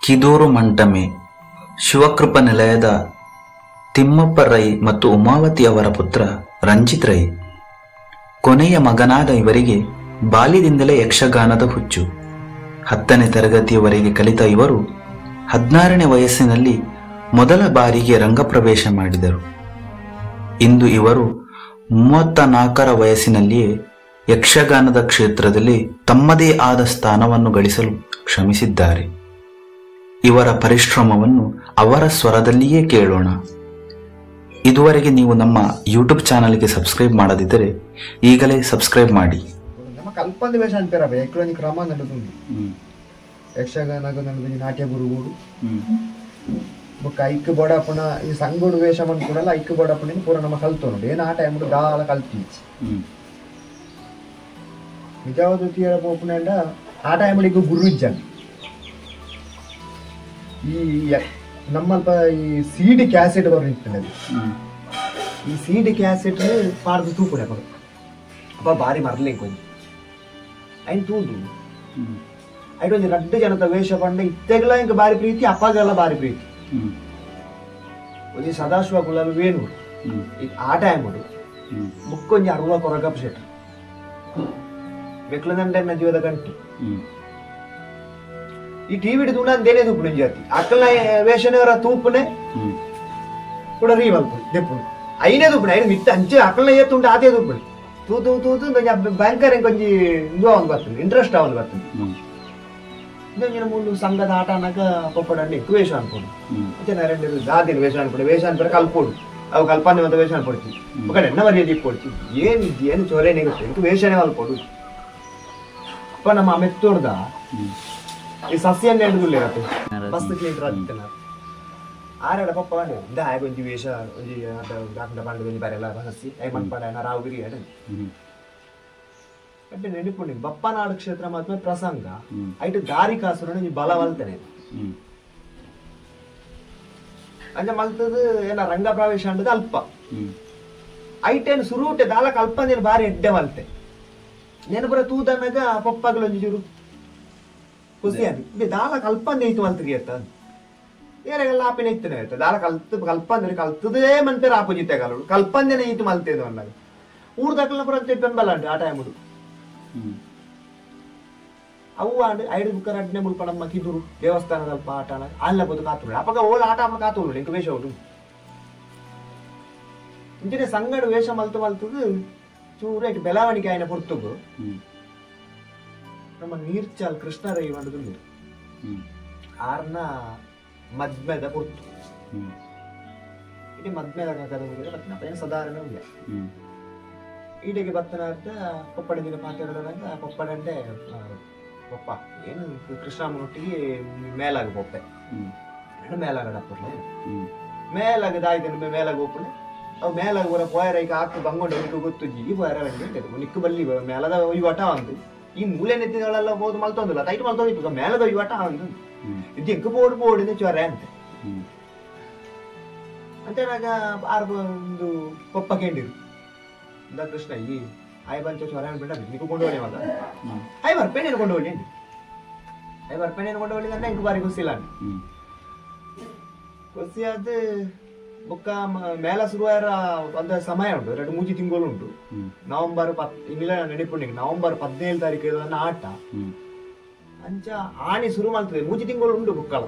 ಕಿದೂರು ಮಂಟಮೆ ಶಿವಕೃಪ ನಿಲಯದ ತಿಮ್ಮಪ್ಪ ರೈ ಮತ್ತು ಉಮಾವತಿ ಅವರ ಪುತ್ರ ರಂಜಿತ್ ರೈ. ಕೊನೆಯ ಮಗನಾದ ಇವರಿಗೆ ಬಾಲ್ಯದಿಂದಲೇ ಯಕ್ಷಗಾನದ ಹುಚ್ಚು. 10ನೇ ತರಗತಿಯವರೆಗೆ ಕಲಿತ ಇವರು 16ನೇ ವಯಸ್ಸಿನಲ್ಲಿ ಮೊದಲ ಬಾರಿಗೆ ರಂಗಪ್ರವೇಶ ಮಾಡಿದರು. ಇಂದು ಇವರು 34ರ ವಯಸ್ಸಿನಲ್ಲಿಯೇ ಯಕ್ಷಗಾನದ ಕ್ಷೇತ್ರದಲ್ಲಿ ತಮ್ಮದೇ ಆದ ಸ್ಥಾನವನ್ನು ಗಳಿಸಲು ಶ್ರಮಿಸಿದ್ದಾರೆ. ಇವರ ಪರಿಶ್ರಮವನ್ನು ಅವರ ಸ್ವರದಲ್ಲಿಯೇ ಕೇಳೋಣ. ಇದುವರೆಗೆ ನೀವು ನಮ್ಮ ಯೂಟ್ಯೂಬ್ ಚಾನಲ್ಗೆ ಸಬ್ಸ್ಕ್ರೈಬ್ ಮಾಡದಿದ್ದರೆ ಈಗಲೇ ಸಬ್ಸ್ಕ್ರೈಬ್ ಮಾಡಿ. ಕಲ್ಪಂದ ವೇಷ ಅಂತಾರ ಎಕ್ರೋನಿ ಕ್ರಮ ನಡುతుంది ಯಕ್ಷಗಾನ ನಡುದು ನಾಟ್ಯ ಗುರುಗಳು ಬೊಕ್ಕ ಐಕ್ ಬೋಡಪ್ಪನ ಈ ಸಂಗೋಡು ವೇಷ ಮಾಡ್ಕೊಡಲ್ಲ ಐಕ್ ಬೋಡಪ್ಪನ ಪೂರ ನಮ್ಮ ಕಲ್ತು ನೋಡಿ ಏನು ಆ ಟೈಮ್ ದಾಲ ಕಲ್ತಿ ನಿಜವಾದ ತೀರ ಪೋಪುನಂಡ ಆ ಟೈಮ್ ಗುರು ಇಜ್ಜನ್ ಈ ನಮ್ಮಲ್ಪ ಈ ಸಿಡಿ ಕ್ಯಾಸೆಟ್ ಬರ್ತಿತ್ತು. ಈ ಸಿಡಿ ಕ್ಯಾಸೆಟ್ ಪಾಡ್ದು ತೂಪುಡೆ ಅಪ್ಪ ಬಾರಿ ಮರಲಿ ಕೊಂಚ ఆయన తూడు అయితే 2 ಜನದ ವೇಷ ಪಂಡ ಇತ್ತೆಗಲ ಇಂಕ ಬಾರಿ ಪ್ರೀತಿ ಅಪ್ಪಗೆಲ್ಲ ಬಾರಿ ಪ್ರೀತಿ ಒಂಜಿ ಸದಾಶಿವ ಕುಲಾಲು ವೇಣು ಆ ಟೈಮ್ ಮುಕ್ಕೊಂಜಿ 60 ಕೊರಗಪ್ಪ ಶೆಟ್ ಬೆಕ್ಲದಂಡ ಜೀವದ ಗಂಟು ಈ ಟಿವಿ ದುಂಡ ದೇನೆ ತೂಪುನೆ ಜಾತಿ ಅಕ್ಕಲ ವೇಷನವರ ತೂಪುನೆ ಕೂಡ ರೀವಲ್ಪು ದೆಪ್ಪು ಐನೇ ತೂಪುನೆ ಐದು ಮಿತ್ತ ಅಂಚೆ ಅಕ್ಕಲ ಏತುಂಡ ಆತೆ ತೂಪುನೆ ತೂತು ತೂತು ಭಯಂಕರ ಕೊಂಚಿ ಇದು ಅವನು ಬರ್ತದೆ ಇಂಟ್ರೆಸ್ಟ್ ಅವನು ಬರ್ತದೆ. ಇಂಜಿನ ಮುಂದೆ ಸಂಘದ ಆಟ ಅನ್ನಕ ಪಪ್ಪಡಂಡಿ ವೇಷ ಅನ್ಕೊಂಡು ಮತ್ತೆ ನರೇಂದ್ರ ದಾದಿನ ವೇಷ ಅನ್ಕೊಂಡು ವೇಷ ಅನ್ಪಡೆ ಕಲ್ಪೋಡು ಅವು ಕಲ್ಪನೆ ಅಂತ ವೇಷ ಅನ್ಕೊಡ್ತೀವಿ ఒకటి ಎನ್ನ ಮರ್ಯಾದೆ ಕೊಡ್ತೀವಿ ಏನು ಚೋರೇನೆ ಗೊತ್ತೆ ಇಂಕ ವೇಷನೇ ಅಲ್ಪೋಡು ಅಪ್ಪ ನಮ್ಮ ಮೆತ್ತೋಡ್ದ ಈ ಸಸ್ಯನ್ನ ಹಿಡಿದುಲ್ಲೇ ಇರತ್ತೆ ಬಸ್ ಕ್ಲೀನರ್ ಆಗ್ತಾನೆ ಆರಡ ಪಪ್ಪ ಇಂದ ಆಗ ಒಂಜಿ ವೇಷ ಒಂಜಿ ದಾಖಲೆ ಪಾಂಡು ಒಂಜಿ ಬರೆಲ್ಲ ಸಸ್ಯ ಐ ಮನ್ಪಾಡ ರಾವು ಗಿರಿ ಅಡ అంటే ನೆನಪುಂಡಿ ಬಪ್ಪನಾಡು ಕ್ಷೇತ್ರ ಮಾತ್ರ ಪ್ರಸಂಗ ಐಟು ದಾರಿ ಕಾಸುರಣ ಈ ಬಲ ಮಲ್ತಾನೆ ಅಂಜ ಮಲ್ತದ ಏನ ರಂಗ ಪ್ರವೇಶ ಅಂಡದ ಅಲ್ಪ ಐಟೇನು ಸುರುಟೆ ದಾಲ ಕಲ್ಪನೆ ಬಾರಿ ಎಡ್ಡೆ ಮಲ್ತೆ ನೆನಪುರ ತೂದನ್ನಾಗ ಪಪ್ಪಗಳೊಂಜಿ ಚೂರು ಖುಷಿ ಅದು ದಾಲ ಕಲ್ಪನೆ ಐತು ಮಲ್ತಿಗೆ ಅಂತ ಏನೆಲ್ಲ ಆಪಿನ ಇತ್ತನೆ ಆಯ್ತು ದಾಲ ಕಲ್ಪನೆ ಕಲ್ತದೇ ಮಂತೆ ಆಪೋಜಿತ್ತೆ ಕಾಲು ಕಲ್ಪನೆ ಐತು ಮಲ್ತೇದು ಅಂದಾಗ ಊರ್ದಾಕಲ್ನ ಪುರ ಬೆಂಬಲ ಉಂಟು ಆ ಟೈಮ್ ಅವು ಐದು ಬುಕ್ಕರ ಅಡ್ನೆ ಮುಲ್ಪ ನಮ್ಮ ಕಿದೂರು ದೇವಸ್ಥಾನದ ಅಲ್ಪ ಆಟ ಅಲ್ಲ ಬೋದು ಕಾತು ಅಪ್ಪಾಗ ಓಲ್ ಆಟ ಅಮ್ಮ ಕಾತು ಇಂಕ ವೇಷ ಉಂಟು ಇಂಚಿನ ಸಂಗಡ ವೇಷ ಮಲ್ತು ಮಲ್ತದು ಚೂರು ಐಟು ಬೆಳವಣಿಗೆ ಆಯ್ನ ಪೊರ್ತುಗು ನಮ್ಮ ನೀರ್ಚಾಲ್ ಕೃಷ್ಣ ರೈ ಮಾಡುದು ಆರ್ನ ಮದ್ಮೆದ ಪೊರ್ತು ಇಡೀ ಮದ್ಮೆದ ಕದ ಸಾಧಾರಣ ಇಲ್ಲ ಈಡೆಗೆ ಬತ್ತನ ಅರ್ಥ ಪಪ್ಪಡ ದಿನ ಮಾತಾಡೋದಾಗ ಪಪ್ಪಡಂటే ಪಪ್ಪ ಏನು ಕೃಷ್ಣಮ್ಮನೊಟ್ಟಿಗೆ ಮೇಲಾಗ ಪೊಪ್ಪೆ ಮೇಲಾಗಡಪ್ಪಲೆ ಮೇಲಾಗದಾಯ್ತು ಮೇಲಾಗ ಹೋಗ್ಪಡೆ ಅವು ಮೇಲಾಗ ಬರ ಪೋಯರೈಕ ಹಾಕು ಬಂಗೊಂಡು ನಿಕ್ಕು ಗೊತ್ತುಜ್ಜಿ ಈ ಪೋಯರ ನಿಕ್ಕು ಬಲ್ಲಿ ಮೇಲದ ಒಯ್ವಾಟ ಅಂದು ಈ ಮೂಲೆ ನೆತ್ತಿಗಳೆಲ್ಲ ಹೋದು ಮಲ್ತೊಂದಿಲ್ಲ ತೈಟ್ ಮಲ್ತೊಂದಿತ್ತು ಮೇಲದ ಒಯ್ವಾಟ ಅಂದು ಇದು ಎಂಕ ಬೋರ್ಡ್ ಚೊರೆ ಅಂತೆ ಅಂತೇನಾಗ ಆರು ಒಂದು ಪಪ್ಪ ಕೇಂದಿರು ಇಂದ ಕೃಷ್ಣ ಈ ಆಯ್ ಬಂಚ ಚೊರ ಬಿಡ ನಿಕ್ಕು ಕೊಂಡು ಹೋಳಿ ಮಗ ಆಯ್ ಬರ್ಪೇನೇನು ಕೊಂಡು ಹೋಳಿ ಆಯ್ ಬರ್ಪೇನೇನು ಕೊಂಡು ಹೋಳಿ ಅಂದ್ರೆ ಇಂಕ ಬಾರಿ ಖುಷಿಲ್ಲ ಖುಷಿ ಆದ ಬೊಕ್ಕ ಮೇಲ ಶುರುವಾರ ಒಂದು ಸಮಯ ಉಂಟು 2-3 ತಿಂಗಳು ಉಂಟು ನವೆಂಬರ್ ಇಂಗ್ಲ ನೆನಪುಂಡಿಗೆ ನವೆಂಬರ್ 17 ತಾರೀಕು ಆಟ ಅಂಚ ಆಣಿ ಶುರು ಮಾಡ್ತದೆ 3 ತಿಂಗಳು ಉಂಟು ಬುಕ್ಕಳ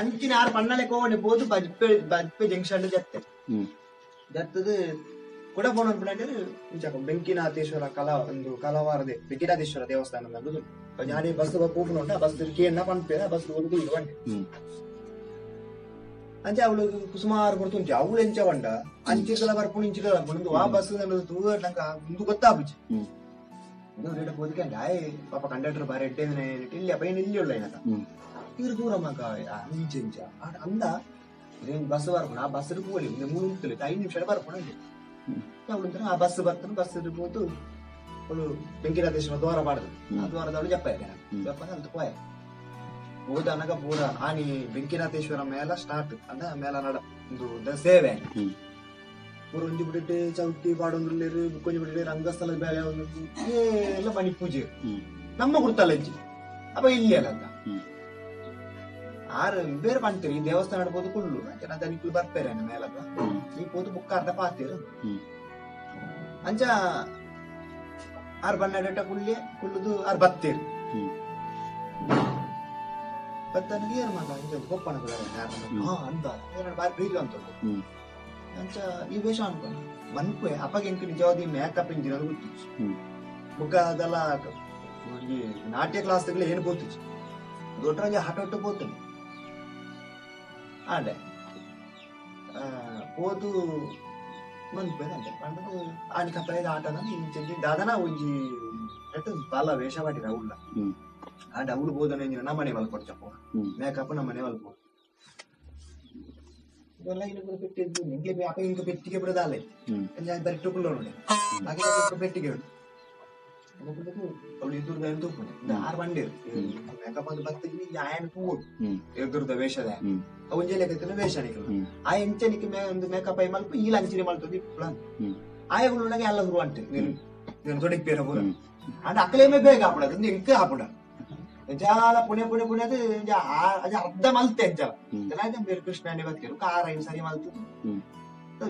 ಅಂಚಿನ ಯಾರು ಪಣ್ಣಲೆ ಕೋವಣೆ ಹೋದು ಬಜ್ಪೆ ಜಂಕ್ಷನ್ ಜತ್ತೆ ಜತ್ತದು ಕೂಡ ಫೋನ್ ಅನ್ಬಿಟ್ಟು ಬೆಂಕಿನಾಥೇಶ್ವರ ಒಂದು ಕಲಾವಾರದೆ ಬೆಂಕಿನಾಥೇಶ್ವರ ದೇವಸ್ಥಾನ ನಡುದು ಯಾರೇ ಬಸ್ ಕೂಪನ್ ಉಂಟು ಬಸ್ ಕೇನ ಪಂಪೆ ಬಸ್ ಹೋಗುದು ಇರುವಂಡೆ ಅಂಚೆ ಅವಳು ಸುಮಾರು ಕೊಡ್ತುಂಚೆ ಅವಳು ಎಂಚ ಬಂಡ ಅಂಚಿಕಲ ಬರ್ಪುಣಿ ಇಂಚಿಕಲ ಬರ್ಪುಣಿ ಆ ಬಸ್ ನಂಗೆ ಮುಂದೆ ಗೊತ್ತಾಗುಚ್ಚಿ ರೇಟ ಹೋದಕ್ಕೆ ಆಯ್ ಪಾಪ ಕಂಡಕ್ಟರ್ ಬಾರಿ ಎಡ್ಡೆ ಇಲ್ಲಿ ಅಪ್ಪ ಏನು ಇಲ್ಲಿ ಉಳ್ಳ ಏನಕ ಇರು ದೂರ ಮಗ ಇಂಚ ಇಂಚ ಅಂದ ಬಸ್ ಬರ್ಪುಣ ಆ ಬಸ್ ಹೋಗಿ 3 ನಿಮಿಷ 5 ನಿಮಿಷ ಬರ್ಪುಣ ಅವಳು ಆ ಬಸ್ ಬರ್ತಾನೆ ಬಸ್ ಹೋದು ಅವಳು ಬೆಂಕಿನಾಥೇಶ್ವರ ದ್ವಾರ ಮಾಡಿದ್ರು ಆ ದ್ವಾರದವಳು ಜಪ್ಪ ಜಪ್ಪ ಅಂತ ಪೋಯ ಹೋದನಗ ಪೂರ ಆನಿ ಬೆಂಕಿನಾಥೇಶ್ವರ ಮೇಲ ಸ್ಟಾರ್ಟ್ ಅಂದ ಮೇಲ ನಡ ಒಂದು ಸೇವೆ ಪೂರ ಒಂಜಿ ಬಿಟ್ಟು ಚೌತಿ ಪಾಡೊಂದು ಕೊಂಜಿ ಬಿಟ್ಟು ರಂಗಸ್ಥಳದ ಬೇರೆ ಎಲ್ಲ ಮಣಿ ಪೂಜೆ ನಮ್ಮ ಗುರ್ತಲ್ಲ ಇಜ್ಜಿ ಅಪ್ಪ ಇಲ್ಲಿ ಅಲ್ಲ ಆರು ಬೇರೆ ಬಂತೀರಿ ಈ ದೇವಸ್ಥಾನ ಆಡ್ಬೋದು ಕುಳ್ಳು ಜನ ದನಿಕ್ಲು ಬರ್ತಾರೆ ಮೇಲಗ ಈ ಪೋದು ಬುಕ್ಕ ಅರ್ಧ ಪಾತೀರು ಅಂಚ ಆರು ಬಣ್ಣ ಕುಳ್ಳಿ ಕುಳ್ಳುದು ಆರು ಬತ್ತೀರಿ ಬತ್ತನಿಗೆ ಏನ್ ಮಾಡ ಗೊಪ್ಪಣ ಅಂತ ಬಾರಿ ಬೀಗ ಅಂತ ಅಂಚ ಈ ವೇಷ ಅನ್ಕೊಂಡು ಮನ್ಪೆ ಅಪ್ಪಗೆ ಎಂಕ್ ನಿಜವಾದ ಮೇಕಪ್ ಇಂಜಿನಿಯರ್ ಗೊತ್ತಿచ్చు ಬುಕ್ಕ ಅದೆಲ್ಲ ನಾಟ್ಯ ಕ್ಲಾಸ್ ಏನು ಗೊತ್ತಿచ్చు ದೊಡ್ಡ ಹಠ పోతుంది ಆಡೆ పోదు ಮನ್ಪೇದಂತೆ పండుగ ఆని కప్పలేదు ఆటనని ఇంచెంచి దాదన ಒಂಜಿ ಎಟ್ಟು ಬಾಲ ವೇಷ ಮಾಡಿರ ಉಳ್ಳ ಆ ಡೌಲ್ ಬೋದನೆ ನಮ್ಮನೆ ಮಲ್ಕೊಡ್ ಚಪ್ಪ ಮೇಕಪ್ ನಮ್ಮನೆ ಮಲ್ಕೊಡ್ ಇದೆಲ್ಲ ಇಲ್ಲಿ ಪೆಟ್ಟಿದ್ದು ನಿಂಗೆ ಅಪ್ಪ ಇಂಕ ಪೆಟ್ಟಿಗೆ ಬಿಡದಾಲೆ ಬರಿಟ್ಟುಕೊಳ್ಳೋ ನೋಡಿ ಹಾಗೆ ಪೆಟ್ಟಿಗೆ ಉಂಟು ಅವಳು ಇದ್ರದ ಎಂತ ಆರು ಬಂಡಿ ಮೇಕಪ್ ಒಂದು ಬರ್ತದೆ ಆಯನ ಪೂಡು ಎದುರದ ವೇಷದ ಒಂಜೆ ಲೆಕ್ಕದ ವೇಷ ಆ ಎಂಚನಿಗೆ ಒಂದು ಮೇಕಪ್ ಐ ಮಲ್ಪ ಈ ಲಂಚಿನ ಮಲ್ತದೆ ಆಯಗಳಿಗೆ ಎಲ್ಲ ಶುರು ಅಂಟೆ నేను తొడిగిపోయిన పూర అంటే అక్కలేమే బేగ ఆపడదు ఇంకా ఆపడ చాలా పుణ్య పుణ్య పుణ్యది అది అర్థం మల్తే మీరు కృష్ణ అని బతికారు కారైన సరి మల్తుంది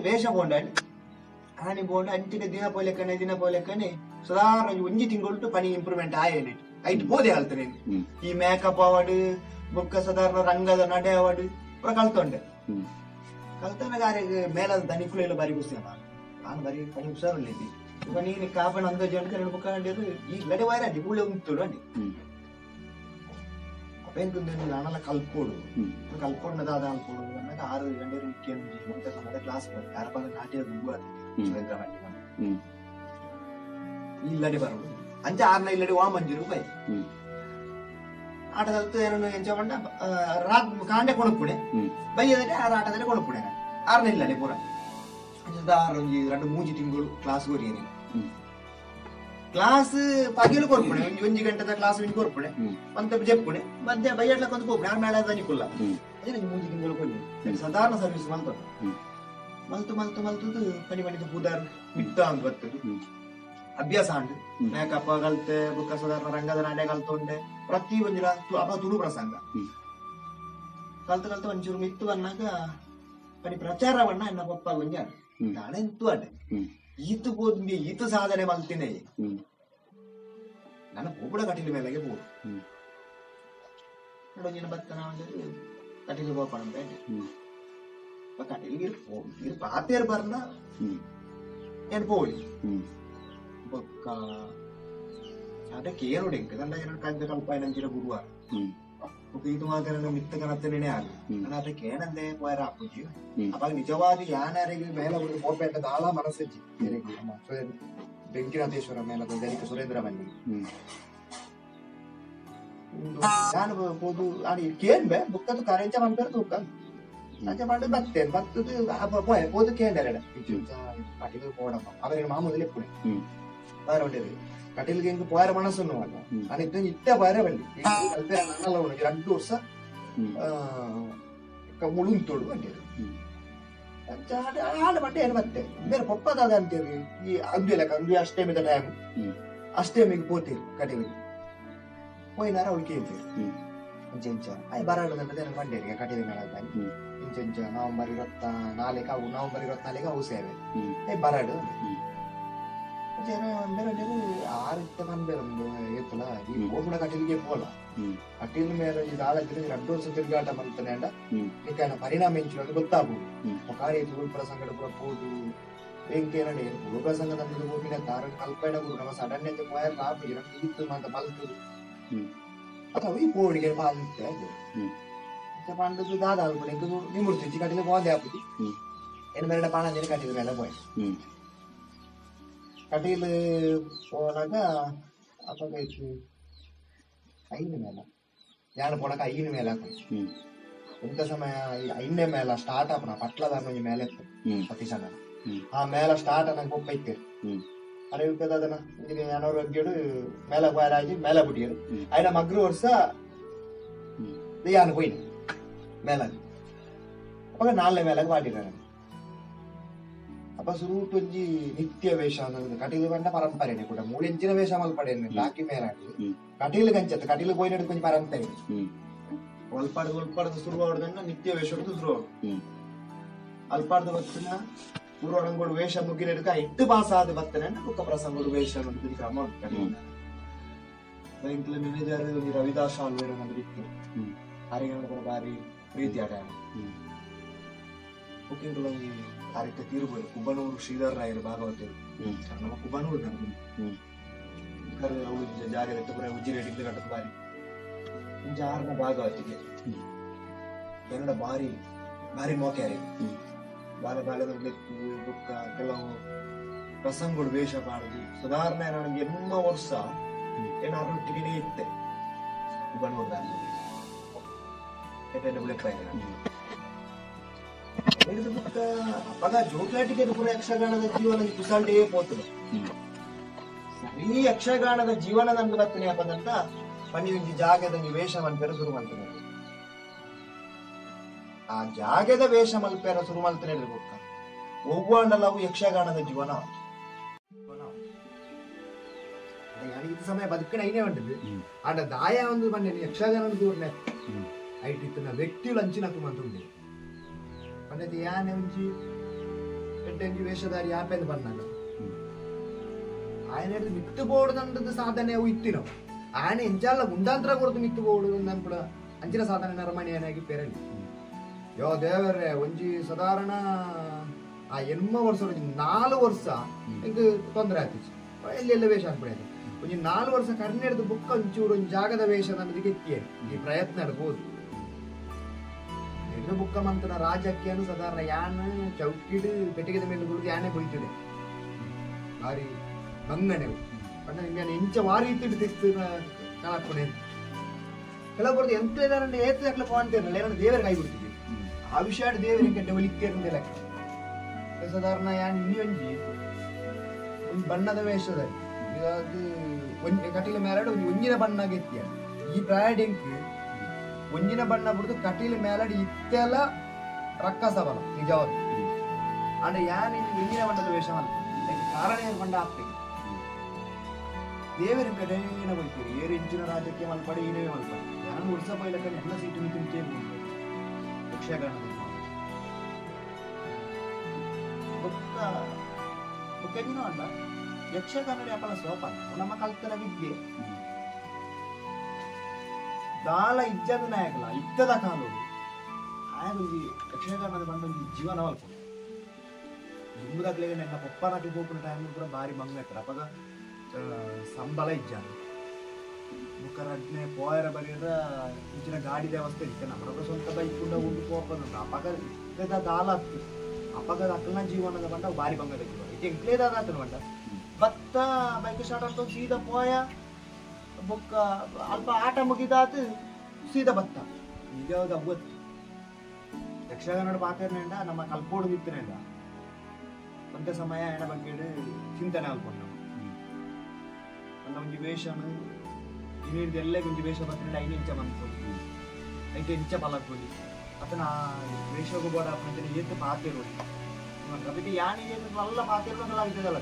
వేష పోండి అని పోండి అంటిన ದಿನ ಪೋಲೆಕ್ಕನೆ ಸಾಧಾರಣ ಒಂಜಿ ತಿಂಗಳು ಪನಿ ಇಂಪ್ರೂವ್ಮೆಂಟ್ ಆಯೇನೆ ಐಟ್ ಬೋದೆ ಹೇಳ್ತೆ నేను ಈ ಮೇಕಪ್ ಅವಾರ್ಡ್ ಬುಕ್ಕ ಸಾಧಾರಣ ರಂಗದ ನಡೆ ಅವಾರ್ಡ್ ಪೂರ ಕಲ್ತೊಂಡೆ ಕಲ್ತನ ಗಾರಿಗೆ ಮೇಲದ ದನಿಕುಲೆಲ್ಲ ಬಾರಿ ಗುಸ್ತಿ ನಾನು ಬಾರಿ ಪನಿ ಹುಷಾರಲ್ಲಿ ಈಗ ನೀನು ಕಾಪಣ ಅಂದಾಜು ಅಂತ ಎರಡು ಬುಕ್ಕ ಅಂಡಿರು ಈಗ ಗಡೆ ವಾಯರಾಡಿ ಬುಳ್ಳೆ ಉಂಟು ಅಂಡಿ ಅಪೇಂಕುಂದು ನಾನೆಲ್ಲ ಕಲ್ಪೋಡು ಕಲ್ಕೊಂಡದಾದ ಅನ್ಕೊಡು ಅನ್ನೋದು 6 ಗಂಟೆ ಇಕ್ಕೆ ಸಮದ ಕ್ಲಾಸ್ ಬರ್ತದೆ ಯಾರ ಬಂದ ನಾಟ್ಯ ಗುಂಬು ಸುರೇಂದ್ರ ಬಂಡಿ ಇಲ್ಲಡಿ ಬರೋದು ಅಂಚೆ 6ನ ಇಲ್ಲಡಿ ವಾಮಂಜಿ ರೂಪಾಯಿ ಆಟ ಕಲ್ತು ಏನೋ ಎಂಚಕೊಂಡ ಕಾಂಡೆ ಕೊಣಪುಣೆ ಬೈಯದಲ್ಲಿ ಆಟದಲ್ಲಿ ಕೊಣಪುಣೆ 6ನ ಇಲ್ಲಡಿ ಪೂರ ಒಂಜಿ 2-3 ತಿಂಗಳು ಕ್ಲಾಸ್ ಹೋರಿಯೇನೆ ಕ್ಲಾಸ್ ಪಗಿಲು ಕೊರ್ಪುಣೆ ಒಂಜಿ ಗಂಟೆದ ಕ್ಲಾಸ್ ವಿನ್ ಕೊರ್ಪುಣೆ ಅಂತ ಜೆಪ್ಪುಣೆ ಮಧ್ಯ ಬೈಯಡ್ಲಕ್ಕೆ ಒಂದು ಕೊಪ್ಪುಣೆ ಆರು ಮೇಳ ದನಿಕುಲ್ಲ ಅದೇ 3 ತಿಂಗಳು ಕೊಲ್ಲಿ ಸಾಧಾರಣ ಸರ್ವಿಸ್ ಮಲ್ತು ಪನಿ ಪಣಿದು ಪೂದಾರ್ ಮಿತ್ತ ಅಂತ ಬರ್ತದೆ ಅಭ್ಯಾಸ ಅಂಡ್ ಮೇಕಪ್ ಕಲ್ತೆ ಬುಕ್ಕ ಸಾಧಾರಣ ರಂಗದ ನಾಡೆ ಕಲ್ತೊಂಡೆ ಪ್ರತಿ ಒಂಜಿ ಅಪ್ಪ ತುಳು ಪ್ರಸಂಗ ಕಲ್ತು ಒಂಚೂರು ಮಿತ್ತು ಅನ್ನಾಗ ಪನಿ ಪ್ರಚಾರವನ್ನ ಎನ್ನ ಪಪ್ಪ ಗೊಂಜಾರ ನಾಳೆ ಇಂತು ಅಡ್ಡೆ ಈತು ಬೋದ್ಮಿ ಈತು ಸಾಧನೆ ಮಲ್ತಿನೇ ನನ್ನ ಪೋಪುಡ ಕಟಿಲು ಮೇಲೆಗೆ ಪೋಡು ನೋಡೋಜಿನ ಬತ್ತನ ಕಟಿಲು ಗೋಪಣ ಕಟಿಲಿಗೆ ಇದು ಪಾತೇರು ಬರ್ನ ಏನು ಪೋಡಿ ಬೊಕ್ಕ ಅದಕ್ಕೆ ಏನು ಡೆಂಕ್ ದಂಡ ಎರಡು ಕಾಯ್ದ ಕಲ್ಪ ನಂಚಿನ ಗುರುವಾರ ಇದು ಮಾತ್ರ ಮಿತ್ತ ಕನತ್ತನೇ ಆಗ ನಾನು ಅದಕ್ಕೆ ಏನಂದೆ ಪೋಯರ ಅಪ್ಪುಜಿ ಅವಾಗ ನಿಜವಾದ ಯಾನರಿಗೆ ಮೇಲೆ ಒಂದು ಕೋಪೆಟ್ಟ ದಾಳ ಮನಸ್ಸಜ್ಜಿ ಬೆಂಕಿನಾಥೇಶ್ವರ ಮೇಲೆ ದಲಿತ ಸುರೇಂದ್ರ ಬನ್ನಿ ನಾನು ಹೋದು ಅದು ಕೇಳ್ಬೆ ಬುಕ್ಕದು ಕರೆಂಚ ಮಾಡ್ತಾರೆ ತೂಕ ಅಂಚೆ ಮಾಡಿ ಬರ್ತೇನೆ ಬರ್ತದು ಹೋದು ಕೇಂದ್ರ ಕಟಿಲು ಪೋಡಪ್ಪ ಅವರಿಗೆ ಮಾಮೂಲಿ ಎಪ್ಪುಡೆ ಬಾರ ಒಳ್ಳೆಯದು ಕಟಿಲ್ಗೆ ಹಿಂಗೆ ಪೋಯರ ಮನಸ್ಸನ್ನು ಅಲ್ಲ ನಾನು ಇತ್ತ ಪೋಯರ ಬಲ್ಲಿ ಕಲ್ಪೆ ನನ್ನಲ್ಲ ಉಂಟು 2 ವರ್ಷ ಮುಳುಂತೋಡು ಬಂದಿರು ಆಡ ಬಟ್ಟೆ ಏನು ಮತ್ತೆ ಬೇರೆ ಪಪ್ಪದಾದ ಅಂತೇಳಿ ಈ ಅಂದು ಲೆಕ್ಕ ಅಂದು ಅಷ್ಟೇಮಿದ ಟೈಮ್ ಅಷ್ಟೇಮಿಗೆ ಪೋತೀರಿ ಕಟಿಲಿಗೆ ಪೋಯಿನಾರ ಅವಳು ಕೇಳ್ತೀರಿ ಇಂಚ ಆಯ್ ಬರಾಡದಂತೆ ಬಂಡೇರಿಗೆ ಕಟಿಲಿ ಮೇಳ ಇಂಚ ನವೆಂಬರ್ 24 ಅವು ಸೇವೆ ಬರಾಡು ಜನ ಬೇರೆ 6 ಬಂದು ಎತ್ತಲ ಈ ಹೋಗುಣ ಕಟಿಲಿಗೆ ಪೋಲ ಕಟಿಲ್ ಮೇಲೆ ಇದು ಆಳತ್ತಿನ 2 ವರ್ಷ ತಿರುಗಾಟ ಬಂತಾನೆ ಅಂಡ ಇದನ್ನ ಪರಿಣಾಮ ಎಂಚು ಗೊತ್ತಾಗ್ಬೋದು ಕಾರ್ಯ ಪ್ರಸಂಗದ ಕೂಡ ಹೋದು ಬೆಂಕೇನಡೆ ಪ್ರಸಂಗ ನಮ್ಮದು ಹೋಗಿನ ತಾರ ಕಲ್ಪನೆ ನಮ್ಮ ಸಡನ್ ಪೋಯರ್ ಲಾಭ ಇತ್ತು ಅಂತ ಮಲ್ತದು ಅಥವಾ ಈ ಪೋಡಿಗೆ ಬಾlte ಪಂಡದು ದಾದ ಆಗ್ಬಿಡಿ ನಿಮುರ್ತಿ ಕಟಿಲು ಹೋದೆ ಆಗ್ಬಿಡಿ ಏನು ಬೇರೆ ಪಾಣ ಜನ ಕಟಿಲ ಮೇಲೆ ಪೋಯ್ ಕಟೀಲ್ ಹೋದಾಗ ಅಪ್ಪ ಐನ ಮೇಲೆ ಯಾರು ಪೋಡಕ ಐನ ಮೇಲೆ ಹಾಕಿ ಎಂತ ಸಮಯ ಐನೇ ಮೇಲ ಸ್ಟಾರ್ಟ್ ಆಪನ ಪಟ್ಲದ ಮೇಲೆ ಪ್ರತಿ ಸಣ್ಣ ಆ ಮೇಲ ಸ್ಟಾರ್ಟ್ ನಂಗೆ ಒಪ್ಪ ಇತ್ತೇರಿ ಅರಿವಿಕದ ಅದನ್ನ ಇಂಜಿಗೆ ಯಾನವ್ರು ಅಗ್ಗಿಡು ಮೇಲ ಬಾರಾಗಿ ಮೇಲ ಬಿಟ್ಟಿರು ಆಯ್ನ ಮಗ್ರು ವರ್ಷ ಯಾನು ಹೋಯ್ನ ಮೇಲ ಅಪ್ಪಾಗ 4 ಮೇಲಾಗ ಮಾಡಿದ್ದಾರೆ ಅಪ್ಪ ಸುರೂಟೊಂಜಿ ನಿತ್ಯ ವೇಷ ಅನ್ನೋದು ಕಟೀಲು ಬಂಡ ಪರಂಪರೆನೆ ಕೂಡ 3 ಇಂಚಿನ ವೇಷ ಮಲ್ಪಡೆನೆ ಲಾಕಿ ಮೇಲಾಗಿ ಕಟೀಲು ಗಂಚತ್ತು ಕಟೀಲು ಪೋಯಿನ ಕೊಂಚ ಪರಂಪರೆ ಒಲ್ಪಾಡ್ದು ಶುರು ಆಡುದನ್ನ ನಿತ್ಯ ವೇಷ ಶುರು ಆಡು ಅಲ್ಪಾಡ್ದು ಬತ್ತಿನ ಪೂರ್ವರಂಗೋಡು ವೇಷ ಮುಗಿನ ಹಿಡ್ಕ 8 ಮಾಸ ಆದ ಬರ್ತನೆ ಬುಕ್ಕ ಪ್ರಸಂಗೋಡು ವೇಷ ಅಂತ ಕ್ರಮ ಉಂಟು ಬ್ಯಾಂಕ್ಲ ಮ್ಯಾನೇಜರ್ ರವಿದಾಸ್ ಆಲ್ವೇರು ಬಂದಿತ್ತು ಆರಿಗಣ ಬಾರಿ ಪ್ರೀತಿ ಆಟ ಮುಖ್ಯಂಗಳು ಕಾರ್ಯಕ್ರಮ ತೀರ್ಬೋದು ಕುಬ್ಬನೂರು ಶ್ರೀಧರ್ ರಾಯರು ಭಾಗವತರು ನಮ್ಮ ಕುಬ್ಬನೂರು ಅವಳು ಜಾಗ ಉಜ್ಜಿನ ಹಿಡಿದು ಕಟ್ಟದ ಬಾರಿ ಆರನ ಭಾಗವತಿಗೆ ಕನ್ನಡ ಭಾರಿ ಭಾರಿ ಮೋಕ್ಯಾರಿ ಬಾಲ್ಯದ ಬುಕ್ಕ ಕೆಲವು ಪ್ರಸಂಗಗಳು ವೇಷ ಮಾಡುದು ಸಾಧಾರಣ ನನಗೆ 8 ವರ್ಷ ಏನಾರೊಟ್ಟಿಗೆ ಇತ್ತೆ ಕುಬ್ಬನೂರ್ದಲ್ಲಿ ಬುಕ್ಕ ಅವಾಗ ಜೋಕ್ಲಾಟಿಗೆ ಪೂರ ಯಕ್ಷಗಾನದ ಜೀವನದ ಕುಸಾಲ್ಟೇ ಪೋತದೆ ಸರಿ ಯಕ್ಷಗಾನದ ಜೀವನದ ಬರ್ತನೆ ಯಾಕಂತ ಪನ್ನಿ ಒಂಜಿ ಜಾಗದ ವೇಷ ಮಲ್ಪೇರ ಶುರು ಮಾಡ್ತೇನೆ ಆ ಜಾಗದ ವೇಷ ಮಲ್ಪೇರ ಶುರು ಮಾಡ್ತೇನೆ ಬುಕ್ಕ ಒವ್ವಾಂಡಲವು ಯಕ್ಷಗಾನದ ಜೀವನ ಇದು ಸಮಯ ಬದುಕಿನ ಐನೇ ಉಂಟದು ಆಡ ದಾಯ ಒಂದು ಬನ್ನಿ ಯಕ್ಷಗಾನದ ದೂರನೆ ಐಟಿತ್ತಿನ ವ್ಯಕ್ತಿಗಳು ಅಂಚಿನಕ್ಕು ಮಂತುಂಡೆ ಪಂಡತಿ ಯಾನೆ ಒಂಜಿ ಎಡ್ಡೆಂಜಿ ವೇಷಧಾರಿ ಯಾಪೆಂದು ಬಂದಾಗ ఆయన మిత్తు పోవడం సాధన ఇత్తినం ఆయన ఎంచాల గుండాంతర కొడుతు మిత్తు పోవడం కూడా అంచిన సాధన నరమణి అనేది పేరండి ಯೋ ದೇವರೇ ಒಂಜಿ ಸಾಧಾರಣ ಆ 8 ವರ್ಷ 4 ವರ್ಷ ಇಂಕ ತೊಂದರೆ ಆಯ್ತು ಎಲ್ಲೆಲ್ಲ ವೇಷ ಹಾಕ್ಬಿಡೋದು ಒಂಜಿ 4 ವರ್ಷ ಕರ್ನೆಡ್ದು ಬುಕ್ಕ ಒಂಚೂರು ಒಂಜಿ ಜಾಗದ ವೇಷ ನನ್ನದು ಗೆತ್ತಿಯೇ ಈ ಪ್ರಯತ್ನ ಇಡ್ಬೋದು ಹೆಣ್ಣು ಬುಕ್ಕ ಮಂತನ ರಾಜಕೀಯನು ಸಾಧಾರಣ ಯಾನ್ ಚೌಕಿಡು ಪೆಟ್ಟಿಗೆದ ಮೇಲೆ ಕುಳಿತು ಯಾನೆ ಬೈತಿದೆ ಭಾರಿ ಬಂಗನೆ ಪಂಡ ನಿಂಗೆ ಇಂಚ ವಾರಿ ಇತ್ತಿಟ್ಟು ತೆಗ್ದು ಕಾಣಾಕ್ಕೊಡೆ ಕೆಲವು ಬರ್ದು ಎಂತ ಇದಾರೆ ಏತು ಹಾಕ್ಲ ಪಾಂತೇನಲ್ಲ ಏನೋ ದೇವರ ಕೈ ಬಿಡ್ತಿದ್ವಿ ಆ ವಿಷಯ ದೇವರಿಗೆ ಕೆಟ್ಟ ಒಲಿತ್ತೇರಂತೆ ಲೆಕ್ಕ ಸಾಧಾರಣ ಯಾನ್ ಇನ್ನೊಂಜಿ ಒಂದು ಬಣ್ಣದ ವೇಷದಲ್ಲಿ ಅದು ಕಟೀಲ ಮೇಲಾಡು ಒಂಜಿನ ಬಣ್ಣ ಗೆತ್ತಿಯ ಈ ಪ್ರಾಯಡಿಂಕ್ ಒಂಜಿನ ಬಣ್ಣ ಬಿಡ್ದು ಕಟೀಲ ಮೇಲಾಡಿ ಇತ್ತೆಲ್ಲ ರಕ್ಕಸ ಬಲ ನಿಜವಾದ ಅಂದ್ರೆ ಯಾನ್ ಒಂಜಿನ ಬಣ್ಣದ ವೇಷ ಅಂತ ಕಾರಣ ಬಣ್ಣ ಆಗ್ತದೆ ದೇವರ ಕಡೆನ ಹೋಗ್ತೀರಿ ಏರು ಇಂಚಿನ ರಾಜಕೀಯ ಮಲ್ಪಡೆ ಏನೇ ಮಲ್ಪಡೆ ಯಾರು ವರ್ಷ ಬೈಲಕ್ಕ ಎಲ್ಲ ಸೀಟು ನಿಂತು ಯಕ್ಷಗಾನದ ಬುಕ್ಕಿನೂ ಅಲ್ಲ ಯಕ್ಷಗಾನ ಅಪ್ಪಲ ಸೋಪಾನ ನಮ್ಮ ಕಲ್ತನ ವಿದ್ಯೆ ದಾಳ ಇಜ್ಜದ ನಾಯಕಲ ಇತ್ತದ ಕಾಲು ಆಯಗೊಂದು ಯಕ್ಷಗಾನದ ಬಂದೊಂದು ಜೀವನ ಅಲ್ಪ ದುಮ್ಮದಾಗ್ಲೇ ನನ್ನ ಪಪ್ಪನಾಗ್ಲಿ ಹೋಗ್ಬಿಟ್ಟ ಟೈಮ್ ಕೂಡ ಭಾರಿ ಮಂಗ ಅಪ್ಪಗ ಸಂಬಳ ಇಜ್ಜಾನ ಮುಖರಡ್ನೆ ಪೋಯರ ಬರೀರ ಇಂಚಿನ ಗಾಡಿ ವ್ಯವಸ್ಥೆ ಇತ್ತೆ ನಮ್ಮ ಸ್ವಂತ ಬೈಕ್ ಕೂಡ ಉಂಟು ಹೋಗ್ಬೋದು ಅಪಘಾತ ದಾಲ ಆಗ್ತದೆ ಅಪಘಾತ ಅಕ್ಕನ ಜೀವನದ ಬಂಡ ಭಾರಿ ಬಂಗದ ಜೀವನ ಇದು ಎಂಕ್ಲೇದಾದ ಬಂಡ ಭತ್ತ ಬೈಕ್ ಸ್ಟಾರ್ಟ್ ಆಗ್ತದೆ ಸೀದಾ ಪೋಯ ಬೊಕ್ಕ ಅಲ್ಪ ಆಟ ಮುಗಿದಾತ ಸೀದಾ ಭತ್ತ ನಿಜವಾದ ಅವತ್ತು ಯಕ್ಷಗಾನ ಪಾತ್ರೆಂಡ ನಮ್ಮ ಕಲ್ಪೋಡು ನಿಂತಿನೇಂಡ ಒಂದೇ ಸಮಯ ಎಣ ಬಗ್ಗೆ ಚಿಂತನೆ ಅಲ್ಕೊಂಡು ಒಂಜಿ ವೇಷನು ಇನ್ನಿಡ್ದು ಎಲ್ಲ ಒಂಜಿ ವೇಷ ಬರ್ತಂಡ 5 ಇಂಚ ಬಂದ್ಕೊಡಿ 5 ಇಂಚ ಬಲಕ್ಕೊಡಿ ಅತನ ವೇಷಗೂ ಬೋಡ ಹಾಕೊಂಡ್ರೆ ಏತು ಪಾತಿರೋದು ಅದಕ್ಕೆ ಯಾನಿಗೆ ಎಲ್ಲ ಪಾತಿರೋದಲ್ಲ ಆಗ್ತದಲ್ಲ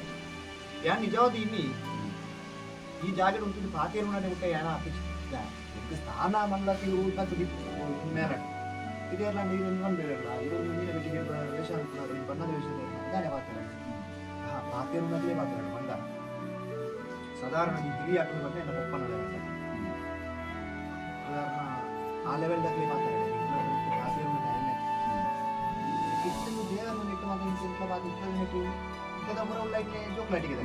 ಯಾನ್ ನಿಜವಾದ ಇನ್ನಿ ಈ ಜಾಗ ಉಂಟು ಪಾತಿರೋಣೆ ಊಟ ಯಾನ ಅಪೇಕ್ಷಿತ ಸ್ಥಾನ ಮಲ್ಲಕ್ಕೆ ಊಟ ಮೇರ ಇದೆಲ್ಲ ನೀರು ಬಂದಿರಲ್ಲ ಇದೊಂದು ನೀರಿನ ಬೆಟ್ಟಿಗೆ ವೇಷ ಅಂತಾರೆ ಬಣ್ಣದ ವೇಷ ಇದಾನೆ ಪಾತ್ರ ಪಾತಿರೋಣಲ್ಲೇ ಪಾತ್ರ ಬಂದ ಸಾಧಾರಣ ಈ ಹಿರಿಯ ಹಾಕಿದ ಬಗ್ಗೆ ನನ್ನ ಪಪ್ಪನ ಸಾಧಾರಣ ಆ ಲೆವೆಲ್ದಾಗಲೇ ಮಾತಾಡಿದೆ ಇಷ್ಟು ದೇವರನ್ನು ಇಟ್ಟು ಮಾತ್ರ ಇಂಥ ಮಾತು ಇಟ್ಟು ಇಂಥದ ಬರೋ ಲೈಟ್ಗೆ ಜೋಕ್ಲಾಟಿಗೆ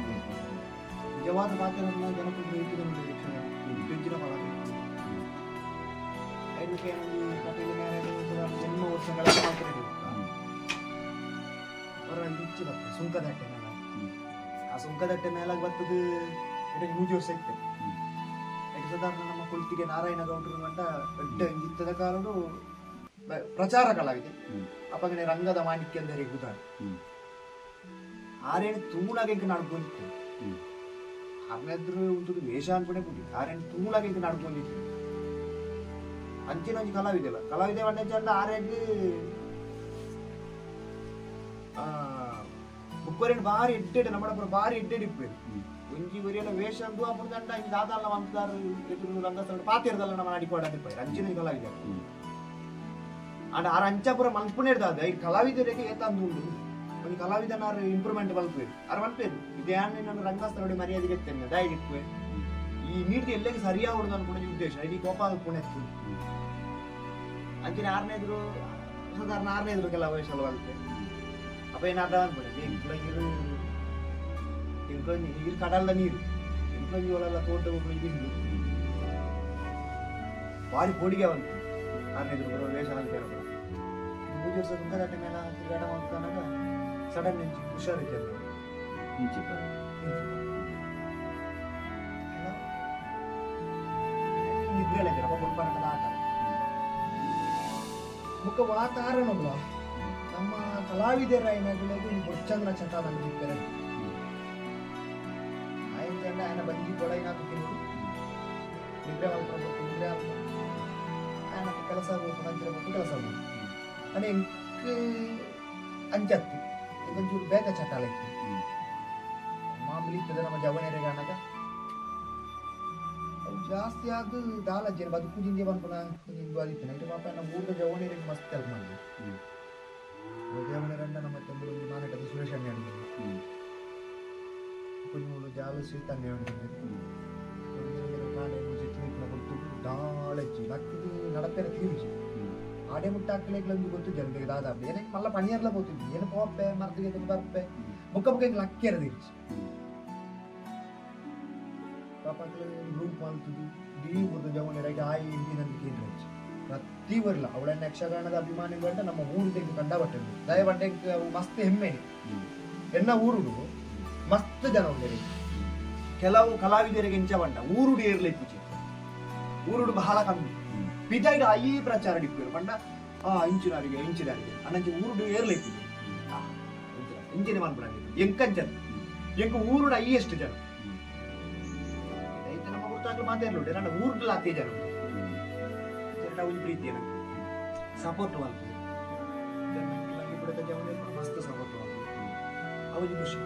ನಿಜವಾದ ಪಾತ್ರವನ್ನು ಜನಪದ ಇಟ್ಟಿದ್ದು ಹೆಚ್ಚಿನ ಫಲ ಐದಕ್ಕೆ ಕಪಿಲ ಮೇಲೆ 8 ವರ್ಷಗಳ ಮಾತಾಡಿ ಅವರ ಹೆಚ್ಚು ಬರ್ತದೆ ಸುಂಕದಟ್ಟೆ ಮೇಲೆ ಆ ಸುಂಕದಟ್ಟೆ ಮೇಲಾಗ ಬರ್ತದೆ 3 ವರ್ಷ ಇತ್ತು ಯಾಕೆ ಸಾಧಾರಣ ನಮ್ಮ ಕುಳಿತಿಗೆ ನಾರಾಯಣ ಗೌಡರು ಗಂಟ ದೊಡ್ಡ ಇತ್ತದ ಕಾಲನು ಪ್ರಚಾರ ಕಲಾವಿದೆ ಅಪ್ಪಗನೆ ರಂಗದ ಮಾಣಿಕ್ಯ ಅಂದರೆ ಗುದಾರ ಆರೇನು ತೂಳಾಗೆ ಇಂಕ ನಡ್ಕೊಂಡಿತ್ತು ಆಮೇಲೆ ಒಂದು ವೇಷ ಅನ್ಕೊಂಡೆ ಬಿಡಿ ಆರೇನು ತೂಳಾಗೆ ಇಂಕ ನಡ್ಕೊಂಡಿತ್ತು ಅಂಚಿನ ಒಂದು ಕಲಾವಿದೆ ಒಂದೇ ಚಂದ ಆರೇಗೆ ಬುಕ್ಕರೇನು ಭಾರಿ ಎಡ್ಡೆಡ್ ನಮ್ಮ ಭಾರಿ ಎಡ್ಡೆಡ್ ಇಪ್ಪೇರು ಒಂಜಿ ಒರಿಯನ ವೇಷ ಅಂದು ಅప్పుడు ದಂಡ ಇಂದ ದಾದಾಲ ಮಂತಾರು ಎದುರು ರಂಗಸ್ಥಳ ಪಾತಿರದಲ್ಲ ನಮ್ಮ ಅಡಿಕೋಡದೆ ಪೈ ರಂಜಿನ ಕಲಾವಿದರು ಅಂಡ ಆರ ಅಂಚಾಪುರ ಮಲ್ಪುನೆ ದಾದ ಈ ಕಲಾವಿದರಿಗೆ ಏತಂದು ಉಂಡು ಒಂದು ಕಲಾವಿದನಾರು ಇಂಪ್ರೂವ್ಮೆಂಟ್ ಬಲ್ಪೇರು ಆರ ಮಲ್ಪೇರು ಇದ್ಯಾನ್ ನಾನು ರಂಗಸ್ಥಳ ಮರ್ಯಾದೆ ಗೆತ್ತೇನೆ ದಯವಿಟ್ಟು ಈ ನೀತಿ ಎಲ್ಲೆಗೆ ಸರಿಯಾಗುವುದು ಅನ್ಕೊಂಡ ಉದ್ದೇಶ ಇಡೀ ಗೋಪಾಲ ಪುಣೆತ್ತು ಅಂಚಿನ ಆರನೇದ್ರು ಸಾಧಾರಣ ಆರನೇದ್ರು ಕೆಲವು ವಯಸ್ಸಲ್ಲ ಬಲ್ಪೆ ಅಪ್ಪ ಏನಾದ ಅನ್ಬಿಡಿ ನೀರು ಕಡಲ್ದ ನೀರು ಇಂಪ್ಲಂಜಿ ಒಳಲ್ಲ ತೋಟ ಬಿಂದು ಭಾರಿ ಪೋಡಿಗೆ ಬಂತು ಆರನೇದ್ರು ಬರೋ ವೇಷ ಹಾಕ್ತಾರೆ ಮೂರು ವರ್ಷ ತುಂಗದಾಟ ಮೇಲೆ ತಿರುಗಾಟ ಮಾಡ್ತಾನಾಗ ಸಡನ್ ಹುಷಾರಿದ್ದೆ ಮುಖ ವಾತಾವರಣ ನಮ್ಮ ಕಲಾವಿದರ ಏನಾಗಲಿದ್ದು ಬೊಚ್ಚಂದ್ರ ಚಟಾದಲ್ಲಿ ಇದ್ದಾರೆ ಆಯ್ತಂಡ ఆయన ಬಂದಿ ಕೊಡ ಏನಾದ್ರು ತಿನ್ನೋದು ನಿದ್ರೆ ಮಾಡ್ಕೊಂಡು ನಿದ್ರೆ ఆయన ಕೆಲಸ ಹೋಗ್ತು ಅಂಚಿರ ಬಿಟ್ಟು ಕೆಲಸ ಹೋಗ್ತು ಅದೇ ಅಂಚತ್ತು ಇದೊಂಚೂರು ಬೇಗ ಚಟಾಲ ಇತ್ತು ಮಾಮೂಲಿ ಇರ್ತದೆ ನಮ್ಮ ಜವನೇರಿಗೆ ಅನ್ನದ ಜಾಸ್ತಿ ಆದ ದಾಲಜ್ಜನ ಬದುಕು ಜಿಂಜೆ ಬಂದ್ಪನ ಬಾದಿತ್ತು ನೈಟ್ ಪಾಪ ನಮ್ಮ ಊಟ ಜವನೇರಿಗೆ ಮಸ್ತ್ ಹೆಲ್ಪ್ ಮಾಡಿದ್ವಿ ಜವನೇರಂಡ ನಮ್ಮ ತಮ್ಮರು ಮಾನಕದ ಸುರೇಶ್ ಅಣ್ಣ ಹೇಳಿದ್ರು ಕುഞ്ഞുಗಳು ಜಾಲ ಸ್ವೀಟ್ ಅಣ್ಣ ಹೇಳಿದ್ರು ಕಾಣೆ ಮುಜೆ ಚೀಟ್ನ ಕೊಟ್ಟು ದಾಳಜ್ಜಿ ನಕ್ಕಿದು ನಡಪೇರ ತೀರ್ಜಿ ಆಡೆ ಮುಟ್ಟ ಹಾಕ್ಲಿಕ್ಕೆ ಗೊತ್ತು ಜನರಿಗೆ ದಾದಾಬ್ಲಿ ಏನಕ್ಕೆ ಮಲ್ಲ ಪಣಿಯರ್ಲ ಹೋಗ್ತಿದ್ವಿ ಏನು ಪೋಪ್ಪೆ ಮರ್ದಿಗೆ ಬರ್ಪೆ ಬುಕ್ಕ ಬುಕ್ಕ ಲಕ್ಕಿಯರ ತೀರ್ಜಿ ಪಾಪಕ್ಕೆ ಗ್ರೂಪ್ ಮಾಡ್ತಿದ್ದು ಡಿ ಊರ್ದ ಜವನೇರಾಗಿ ಆಯಿ ಇಂದಿನಂದು ಕೇಂದ್ರ ಪ್ರತಿ ಊರಿಲ್ಲ ಅವಳನ್ನ ಯಕ್ಷಗಾನದ ಅಭಿಮಾನಿಗಳಂತ ನಮ್ಮ ಊರು ತೆಗೆದು ಕಂಡ ಬಟ್ಟೆ ದಯಬಟ್ಟೆ ಮಸ್ತ್ ಹೆಮ್ಮೆನೆ ಎನ್ನ ಊರುಡು ಮಸ್ತ್ ಜನ ಉಂಟೆ ಕೆಲವು ಕಲಾವಿದರಿಗೆ ಇಂಚ ಬಂಡ ಊರುಡು ಏರ್ಲಿಕ್ಕೆ ಊರುಡು ಬಹಳ ಕಮ್ಮಿ ಪಿದಾಯಿಡ ಐ ಪ್ರಚಾರ ಇಪ್ಪೇರು ಬಂಡ ಇಂಚಿನಾರಿಗೆ ಅನ್ನಂಚೆ ಊರುಡು ಏರ್ಲಿಕ್ಕೆ ಇಂಚಿನ ಮಾಡ್ಬಿಡಂಗೆ ಎಂಕಂಚ ಎಂಕ ಊರುಡು ಐ ಎಷ್ಟು ಜನ ರೈತ ನಮ್ಮ ಗುರ್ತಾಗ್ಲು ಮಾತಾಡ್ಲುಂಟೆ ನನ್ನ ಊರುಡ್ಲ ಅತಿ ಜನ ಒಂದು ಪ್ರೀತಿ ಸಪೋರ್ಟ್ ಮಾಡ್ತೀವಿ ಮಸ್ತ್ ಸಪೋರ್ಟ್ ಮಾಡ್ತೀವಿ ಅವರಿಗೆ ಖುಷಿ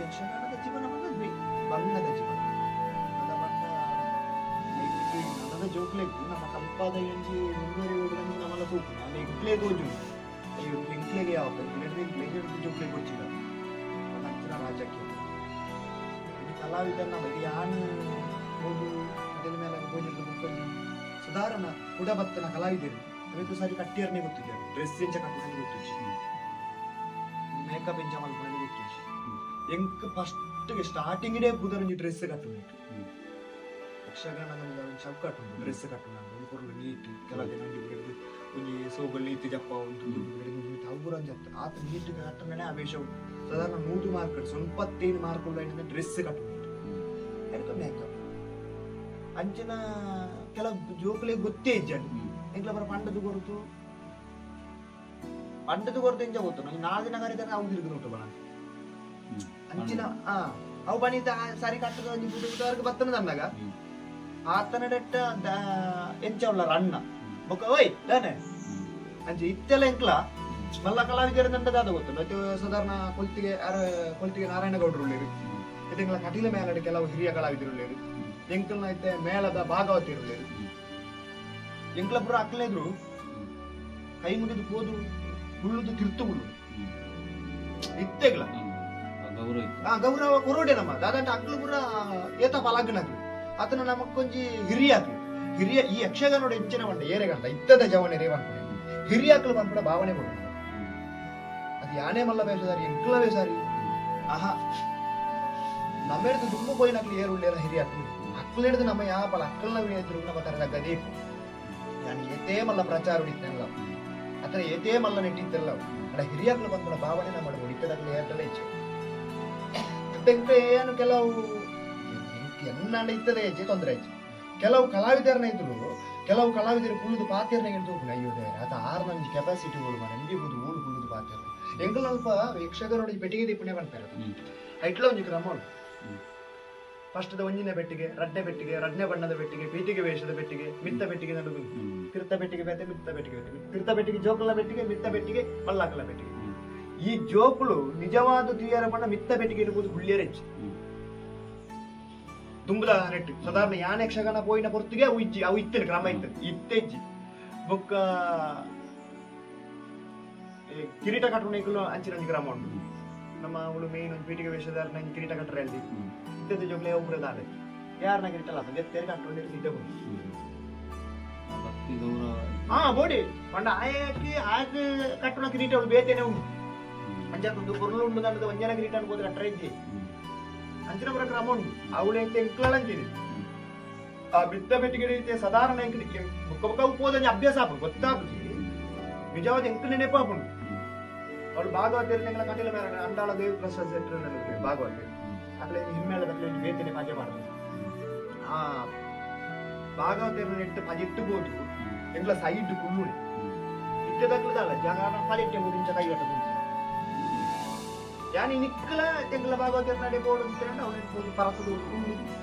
ಯಕ್ಷಗಾನದ ಜೀವನ ಬಂದದ್ವಿ ಬಣ್ಣದ ಜೀವನ ನನ್ನದ ಜೋಕ್ಲೆಗ್ಗು ನಮ್ಮ ಕಂಪಾದ ಎಂಜಿ ಮುಂದುವರಿ ನಮ್ಮೆಲ್ಲ ತೂಕು ನಾನು ಎಂಕ್ಲೇಗೆ ಹೋಜು ಎಂಕ್ಲೆಗೆ ಯಾವ ಎಂಕ್ಲೆಗೆ ಜೋಕ್ಲೆಗೆ ಗೊತ್ತಿಲ್ಲ ನನ್ನ ಹತ್ತಿರ ರಾಜ್ಯಕ್ಕೆ ಕಲಾವಿದನ್ನ ಬರೀ ಯಾನು ಹೋದು ಅದರ ಮೇಲೆ ಹೋಗಿದ್ದು ಮಕ್ಕಳು ಸಾಧಾರಣ ಉಡಬತ್ತನ ಕಲಾವಿದರು ಅವತ್ತು ಸಾರಿ ಕಟ್ಟಿಯರ್ನೇ ಗೊತ್ತಿದ್ದಾರೆ ಡ್ರೆಸ್ ಎಂಚ ಕಟ್ಟುಕೊಂಡು ಗೊತ್ತಿತ್ತು ಮೇಕಪ್ ಎಂಚ ಮಲ್ಕೊಂಡು ಗೊತ್ತಿತ್ತು ಎಂಕ್ ಫಸ್ಟ್ಗೆ ಸ್ಟಾರ್ಟಿಂಗ್ ಬುಧರಂಜಿ ಡ್ರೆಸ್ ಕಟ್ಟುಂಟು ಯಕ್ಷಗಾನ ಚೌಕಟ್ಟು ಡ್ರೆಸ್ ಕಟ್ಟುಂಟು ಒಂದು ಕೊರಲು ನೀಟ್ ಕೆಲವು ನಂಗೆ ಒಂದು ಸೋಗಲ್ ನೀತಿ ಜಪ್ಪ ಒಂದು ಅವರಂಜ ಆತ ನೀಟ್ ಕಟ್ಟನೆ ಆವೇಶ ಸಾಧಾರಣ 100 ಮಾರ್ಕ್ ಸ್ವಲ್ಪ 25 ಮಾರ್ಕ್ ಉಳ್ಳ ಡ್ರೆಸ್ ಕಟ್ಟುಂಟು ಮೇಕಪ್ ಅಂಚಿನ ಕೆಲವು ಜೋಕುಲೆ ಗೊತ್ತೇ ಇಜ್ಜಾಡು ಎಂಕ್ಲ ಬರ ಪಂಡದು ಕೊರತು ಎಂಚ ಗೊತ್ತು ನಂಗೆ 4 ದಿನ ಕರೀತಾರೆ ಅವು ತಿರುಗಿ ನೋಟು ಬಣ ಅಂಚಿನ ಅವು ಬಣಿತ ಸರಿ ಕಟ್ಟದ ಒಂಜಿ ಬುಡವರೆಗೆ ಬತ್ತನ ತಂದಾಗ ಆತನ ಡೆಟ್ಟ ಎಂಚ ಉಳ್ಳಾರ ಅಣ್ಣ ಬೊಕ್ಕ ಓಯ್ ದಾನೆ ಅಂಚೆ ಇತ್ತೆಲ್ಲ ಎಂಕ್ಲ ಮಲ್ಲ ಕಲಾವಿದರ ದಂಡದಾದ ಗೊತ್ತು ಸಾಧಾರಣ ಕೊಲ್ತಿಗೆ ನಾರಾಯಣಗೌಡರು ಉಳ್ಳೇರು ಇದೆಂಗ್ಲ ಕಟೀಲ ಮೇಲಡೆ ಕೆಲವು ಹಿರಿಯ ಕಲಾವಿದರು ಉಳ್ಳೇರು ಎಂಕಲ್ನ ಐತೆ ಮೇಳದ ಭಾಗವತಿ ಇರಲಿಲ್ಲ ಎಂಕ್ಲ ಪುರ ಅಕ್ಕಲೇದ್ರು ಕೈ ಮುಗಿದು ಹೋದು ಉಳ್ಳುದು ತಿರ್ತು ಉಳ್ಳು ಇತ್ತೆಗ್ಲ ಗೌರವ ಕೊರೋಡೆ ನಮ್ಮ ದಾದಂಟ ಅಕ್ಲು ಪುರ ಏತ ಪಲಾಗ್ನಾಗ್ಲಿ ಆತನ ನಮಕೊಂಜಿ ಹಿರಿಯ ಈ ಯಕ್ಷಗಾನೋಡ ಹೆಂಚಿನ ಬಂಡ ಏರೆಗಂಡ ಇತ್ತದ ಜವನೆ ರೇವನ್ಪಡೆ ಹಿರಿಯ ಅಕ್ಲು ಬಂದ್ಬಿಡ ಭಾವನೆ ಕೊಡ ಅದು ಯಾನೇ ಮಲ್ಲ ವೇಷದಾರಿ ಎಂಕ್ಲವೇ ಸಾರಿ ಆಹಾ ನಮ್ಮೆಡ್ದು ದುಮ್ಮು ಬೋಯಿನಕ್ಲಿ ಏರುಳ್ಳೇರ ಹಿರಿಯ ಅಕ್ಲು ಅಕ್ಲೇಡ್ದು ನಮ್ಮ ಯಾಪಲ ಅಕ್ಕಲ್ನ ವಿಡಿದ್ರು ನಮ್ಮ ತರದ ಗದೀಪು ನಾನು ಏತೇ ಮಲ್ಲ ಪ್ರಚಾರ ಹೊಡಿತೇನಲ್ಲ ಅಥವಾ ಏತೇ ಮಲ್ಲ ನೆಟ್ಟಿದ್ದೆಲ್ಲ ಅಡ ಹಿರಿಯಕ್ಲು ಬಂದ್ಬಿಡ ಭಾವನೆ ನಮ್ಮ ಹೊಡಿತದಾಗ್ಲಿ ಏರ್ಟಲ್ಲ ಹೆಚ್ಚು ಏನು ಕೆಲವು ಎನ್ನ ಇರ್ತದೆ ಹೆಚ್ಚೆ ತೊಂದರೆ ಹೆಚ್ಚು ಕೆಲವು ಕಲಾವಿದರನ್ನ ಇದ್ರು ಕೆಲವು ಕಲಾವಿದರು ಕುಳಿದು ಪಾತ್ರೆನ ಹಿಡಿದು ಅಯ್ಯೋದೇ ಅದು 6 ನಂಜಿ ಕೆಪಾಸಿಟಿಗಳು ಮಾಡಿ ಎಂಬಿ ಬುದು ಊಳು ಕುಳಿದು ಪಾತ್ರೆ ಎಂಗ್ಲ ಅಲ್ಪ ಯಕ್ಷಗಾನ ನೋಡಿ ಪೆಟ್ಟಿಗೆ ದೀಪಣೆ ಮಾಡ್ತಾರೆ ಐಟ್ಲ ಒಂಜಿ ಕ್ರಮ ಉಂಟು ಫಸ್ಟ್ದ ಒಂಜಿನ ಬೆಟ್ಟಿಗೆ ರಡ್ನೆ ಬಣ್ಣದ ಬೆಟ್ಟಿಗೆ ಪೀಟಿಗೆ ವೇಷದ ಬೆಟ್ಟಿಗೆ ಮಿತ್ತ ಬೆಟ್ಟಿಗೆ ನಡುವೆ ಕಿರ್ತ ಬೆಟ್ಟಿಗೆ ಬೇತೆ ಮಿತ್ತ ಬೆಟ್ಟಿಗೆ ಬೇತೆ ಕಿರ್ತ ಬೆಟ್ಟಿಗೆ ಜೋಕಲ ಬೆಟ್ಟಿಗೆ ಮಿತ್ತ ಬೆಟ್ಟಿಗೆ ಮಲ್ಲಾಕಲ ಬೆಟ್ಟಿಗೆ ಈ ಜೋಕುಳು ನಿಜವಾದ ತೀಯರ ಬಣ್ಣ ಮಿತ್ತ ಬೆಟ್ಟಿಗೆ ಇರ್ಬೋದು ಗುಳ್ಳಿಯರೆಚ್ಚಿ ತುಂಬದ ನೆಟ್ಟು ಸಾಧಾರಣ ಯಾನ್ ಯಕ್ಷಗಾನ ಪೋಯಿನ ಪೊರ್ತಿಗೆ ಅವು ಇಜ್ಜಿ ಅವು ಇತ್ತೇನೆ ಕ್ರಮ ಇತ್ತು ಇತ್ತೆಜ್ಜಿ ಬೊಕ್ಕ ಕಿರೀಟ ಕಟ್ಟುಣಿಗಳು ಅಂಚಿನ ಗ್ರಾಮ ಉಂಟು ನಮ್ಮ ಅವಳು ಮೇನ್ ಒಂದು ಪೀಠಿಗೆ ವೇಷದಾರ ನಂಗೆ ಕಿರೀಟ ಕಟ್ಟರೆ ಅಲ್ಲಿ ಇದ್ದದ ಜೋಗ್ಲೆ ಒಬ್ಬರು ದಾರೆ ಯಾರನ್ನ ಕಿರೀಟ ಅಲ್ಲ ಗೆತ್ತೇರಿ ಕಟ್ಟುಕೊಂಡು ನಿದ್ದೆ ಹಾ ಬೋಡಿ ಪಂಡ ಆಯಕ್ಕೆ ಆಗ ಕಟ್ಟುಣ ಕಿರೀಟ ಅವಳು ಬೇತೇನೆ ಉಂಟು ಅಂಜಾಕೊಂದು ಕೊರಲು ಉಂಟು ದಂಡದ ವಂಜನ ಕಿರೀಟ ಅನ್ಬೋದು ಕಟ್ಟರೆ ಇದ್ದಿ ಅಂಚಿನ ಬರ ಕ್ರಮ ಉಂಟು ಅವಳು ಎಂತ ಎಂಕ್ಲಂತಿದೆ ಆ ಬಿದ್ದ ಬೆಟ್ಟಿಗೆ ಸಾಧಾರಣ ಎಂಕಡಿಗೆ ಬುಕ್ಕ ಬುಕ್ಕ ಉಪ್ಪೋದಂಜ ಅಭ್ಯಾಸ ಆಪು ಗೊತ್ತಾಪುಜಿ ನಿಜವಾದ ಎಂಕ ನೆನಪಾಪುಂಡು ಅವಳು ಭಾಗವತ ಕಟಿಲ ಮೇಲೆ ಅಂದಾಳ ದೇವ ಪ್ರಸಾದ್ ಸೆಟ್ರ ಭಾಗವತ ಅಕ್ಲೆ ಹಿಮ್ಮೇಳದ ಬೇತನೆ ಪಜೆ ಮಾಡುದು ಆ ಭಾಗವತ ನೆಟ್ಟು ಪಜೆ ಇಟ್ಟುಬೋದು ಎಂಗ್ಲ ಸೈಡ್ ಕುಳ್ಳುಡಿ ಇಟ್ಟದಕ್ಲದಲ್ಲ ಜಗಾನ ಪಲಿಟ್ಟೆ ಮುರಿಂಚ ಕೈಗಟ್ಟ ಯಾನಿ ನಿಕ್ಕಲ ತೆಂಗ್ಲ ಭಾಗವತ ನಡೆ ಬೋರ್ಡ್ ಅಂತ ಅವಳು ಪರಸದು